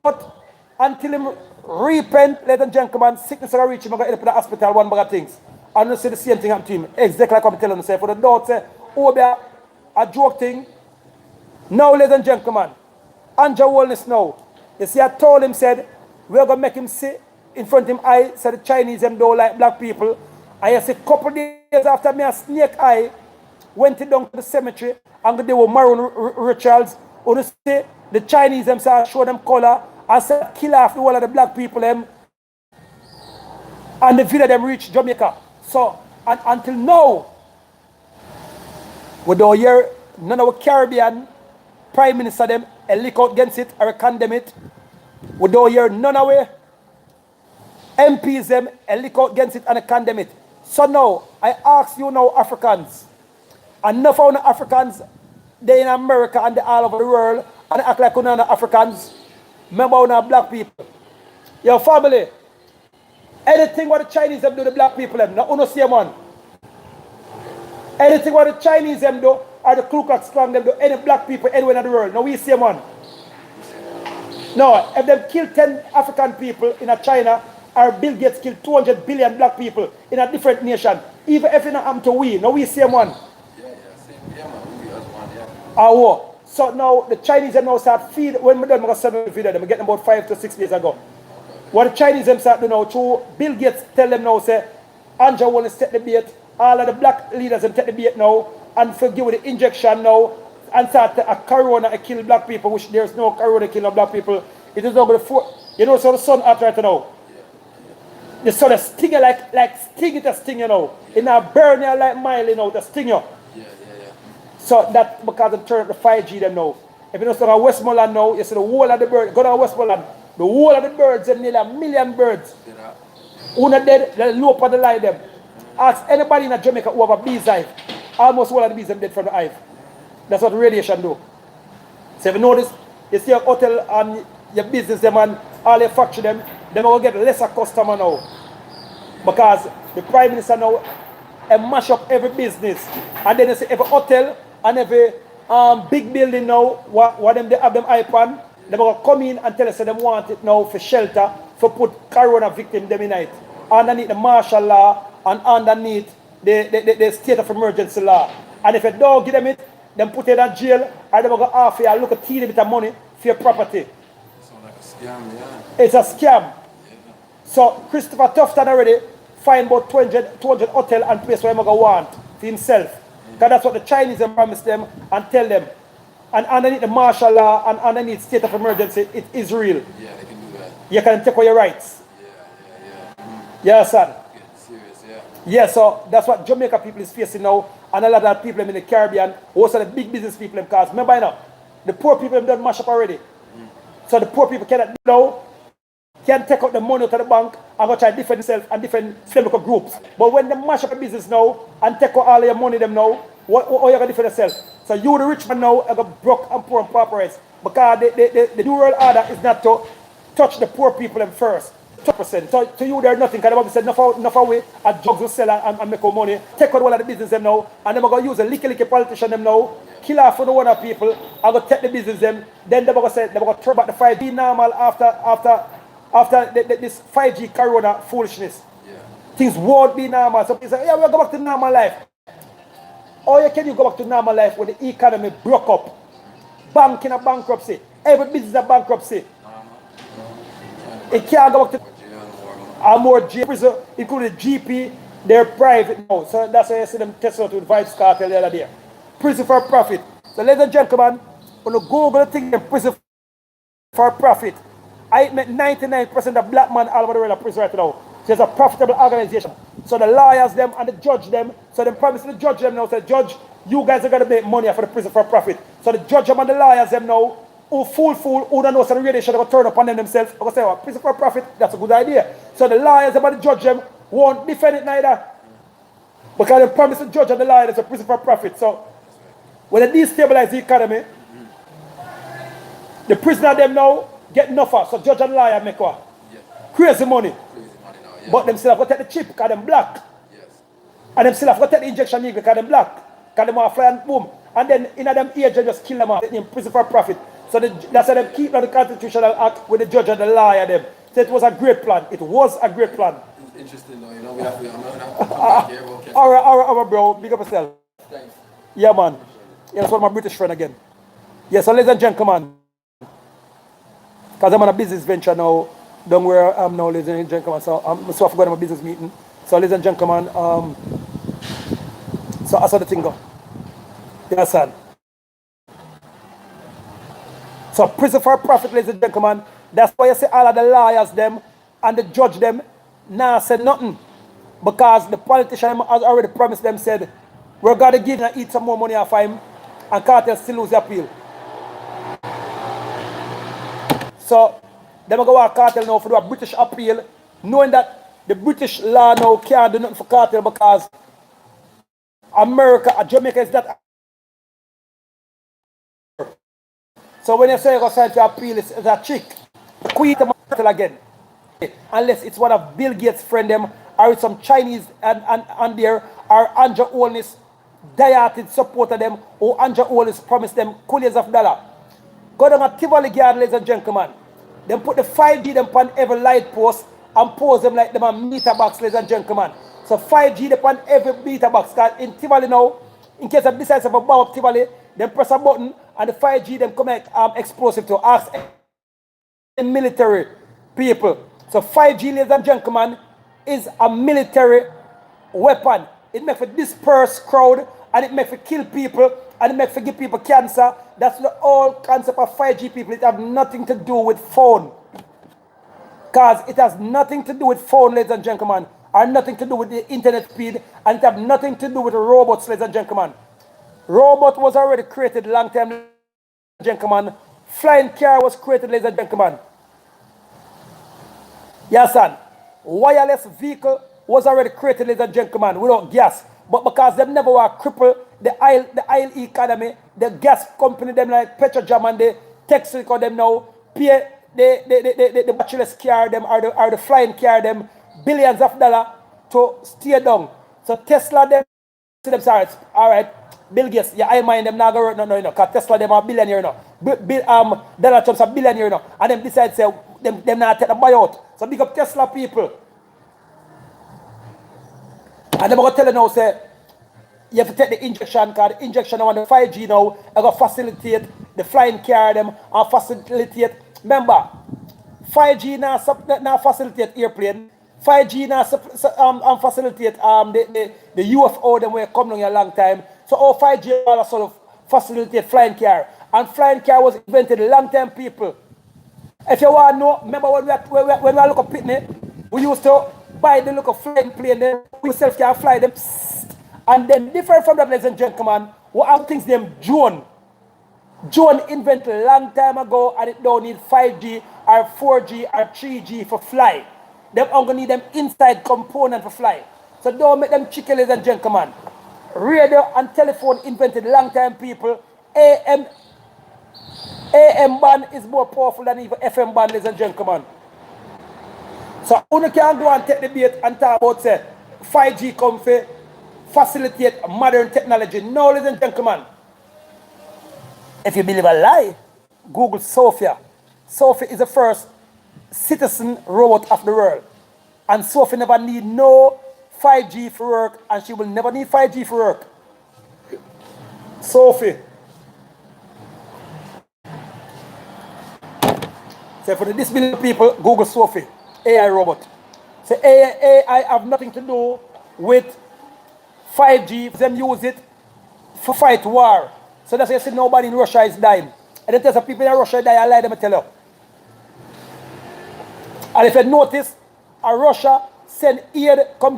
But until him repent, ladies and gentlemen, sickness will reach him, gonna end up in the hospital, one bag of things. And you see the same thing happen to him. Exactly like I'm telling you. For the daughter say, oh, be a joke thing. Now, ladies and gentlemen, Andrew Holness now. You see, I told him, said, we're going to make him sit in front of him. I said, the Chinese, them don't like black people. I said, a couple of days after me, a snake eye went down to the cemetery and they were maroon rituals. Or you see, the Chinese, them say, show them color. I said, kill off the whole of the black people, them. And the video them reach Jamaica. So, until now, we don't hear none of the Caribbean Prime Minister them a leak out against it or condemn it. We don't hear none away. MPs them a leak out against it and a condemn it. So now, I ask you now, Africans, enough of the Africans, they in America and they all over the world, and they act like we're not Africans. Remember we're not black people. Your family, anything what the Chinese them do, the black people them, not uno see man. Anything what the Chinese them do, or the Ku Klux Klan them do, any black people anywhere in the world, now we see man. No, if them kill 10 African people in a China, or Bill Gates kill 200 billion black people in a different nation, even if it not happen to we, now we see one. Yeah, man, we as one, yeah. What? So now the Chinese them now start feed, when we done, I'm going to send them a video, them get them about 5 to 6 days ago. What the Chinese them start doing now, through Bill Gates tell them now, say, Andrew want to take the bait, all of the black leaders them take the bait now, and forgive with the injection now, and start a corona to kill black people, which there's no corona killing black people. It is not going to, you know, so the sun out right now. The sun is stinging like sting it a sting, you know. It now burn you like mile, you know, the sting you. Yeah. So that because they turn up the 5G them now. If you know so Westmoreland now, you see the whole of the birds, go down Westmoreland, the whole of the birds, them nearly 1 million birds. Who not dead, they low up on the line them. Ask anybody in Jamaica who have a bee's hive. Almost all of the bees them dead from the hive. That's what radiation do. So if you notice, you see your hotel and your business them and all your factory them, they will get lesser customer now. Because the Prime Minister now mash up every business. And then you see every hotel and every big building now, what them they have them iPad, they will come in and tell us that they want it now for shelter, for put corona victim them in it. Underneath the martial law and underneath the state of emergency law. And if you don't give them it, then put it in jail, and they will go off here and look at teeth with the money for your property. It's like a scam, yeah. It's a scam. So Christopher Tufton already find about 200 hotel and place where he want for himself. Because that's what the Chinese promise them and tell them. And underneath the martial law and underneath state of emergency, it is real. Yeah, they can do that. You can take away your rights. Yeah. Yeah, son. Get serious, yeah. Yeah, so that's what Jamaica people is facing now. And a lot of people in the Caribbean, also the big business people, because remember now, the poor people have done mash up already. So the poor people cannot now can take out the money out of the bank and go try different themselves and different chemical groups. But when they mash up a business now and take out all of your money them now, what you going to do for yourself? So you the rich man now are going broke and poor and pauperized. Because the New World Order is not to touch the poor people them first. 2%. So to you there's nothing, because the Bible said enough away and drugs will sell and make our money. Take out all of the business them now and they're going to use a licky politician them now, kill off for the one of people and go take the business them. Then they're going to say they're going to turn back the 5G normal after this 5G corona foolishness. Yeah. Things won't be normal. So people say, yeah, we'll go back to normal life. Or can you go back to normal life when the economy broke up? Bank in a bankruptcy. Every business is a bankruptcy. It can't go back to more jail, prison, including GP, they're private now. So that's why I see them test out with Vibes Cartel the other day. Prison for profit. So ladies and gentlemen, when you Google the thing, prison for profit, I met 99% of black men all over the world are prison right now. So it's a profitable organization. So the lawyers them and the judge them, so they promise the judge them now, say, Judge, you guys are going to make money for the prison for profit. So the judge them and the lawyers them now, who who don't know so the radiation going to turn up on them themselves, they're going to say, well, prison for profit, that's a good idea. So the lawyers them and the judge them won't defend it neither. Because they promise the judge and the lawyer it's a prison for profit. So when they destabilize the economy, the prisoner them now get enough. So judge and lawyer make what? Crazy money. Now, yeah. But them still have to take the chip because them black. Yes. And them still have to take the injection needle because them black. Because them want to fly and boom. And then in them age they just kill them off in prison for profit. So that's why them keep on the constitutional act with the judge and the lawyer them. So it was a great plan. It was a great plan. Interesting though, you know, we have to come back here. Okay. Alright, bro. Big up yourself. Thanks. Yeah, man. Yeah, that's one of my British friend again. Yeah, so ladies and gentlemen, because I'm on a business venture now, down where I'm now, ladies and gentlemen, so I'm so I've got my business meeting. So ladies and gentlemen, so I saw the thing go. Yeah, son. So prison for profit, ladies and gentlemen, that's why you see all of the lawyers them and the judge them now said nothing. Because the politician has already promised them, said, we're going to give and eat some more money off him, and Cartel still lose the appeal. So, them go to cartel now for do a British appeal, knowing that the British law now can't do nothing for cartel because America, Jamaica is that. So when you say you go sign to appeal, it's a chick. Quit the cartel again. Unless it's one of Bill Gates' friend them, or it's some Chinese and there, or Andrew Holness dieted supporter them, or Andrew Holness promised them millions of dollars. Go down at Tivoli Yard, ladies and gentlemen. Then put the 5G them on every light post and pose them like them a meter box, ladies and gentlemen. So 5G them on every meter box. Because in Tivoli now, in case of decides of a bomb up Tivoli, then press a button and the 5G them come like explosive to ask the military people. So 5G, ladies and gentlemen, is a military weapon. It makes for disperse crowd and it makes for kill people and it makes for give people cancer. That's the whole concept of 5G, people. It has nothing to do with phone. Because it has nothing to do with phone, ladies and gentlemen, or nothing to do with the internet speed, and it has nothing to do with robots, ladies and gentlemen. Robot was already created long time, ladies and gentlemen. Flying car was created, ladies and gentlemen. Yes, son. Wireless vehicle was already created, ladies and gentlemen, without gas. But because them never were crippled, the oil economy, the gas company, them like Petrojam and the Texaco, them now pay the batchless car, them or the flying car, them billions of dollars to stay down. So Tesla, them, see them, sorry, all right. Bill Gates, yeah, I mind them not go no, you know, because Tesla, them are billionaire, you know. Donald Trump's a billionaire, you know. And them decide, say, them not take the buyout. So big up Tesla people. And them going to tell you now, say, you have to take the injection, because the injection on the 5G now, I got facilitate the flying car, them, and facilitate. Remember, 5G now facilitate airplane. 5G now facilitate the UFO, them where come down a long time. So all 5G all sort of facilitate flying car. And flying car was invented a long time, people. If you want to know, remember when we look at Pitney, we used to buy the look of flying plane, then we yourself can fly them. And then different from that, ladies and gentlemen, what are things them drone? Drone invented a long time ago and it don't need 5G or 4G or 3G for fly. Them only need them inside component for fly. So don't make them chicken, ladies and gentlemen. Radio and telephone invented a long time, people. AM band is more powerful than even FM band, ladies and gentlemen. So you can go and take the bait and talk about say 5G come for facilitate modern technology. No, ladies and gentlemen. If you believe a lie, Google Sophia. Sophia is the first citizen robot of the world. And Sophia never need no 5G for work, and she will never need 5G for work. Sophie. So for the disability people, Google Sophie, AI robot. So AI have nothing to do with 5G. Them use it for fight war. So that's why you see nobody in Russia is dying. And then there's some people in Russia die, I lie them, I tell you. And if you notice, Russia send aid come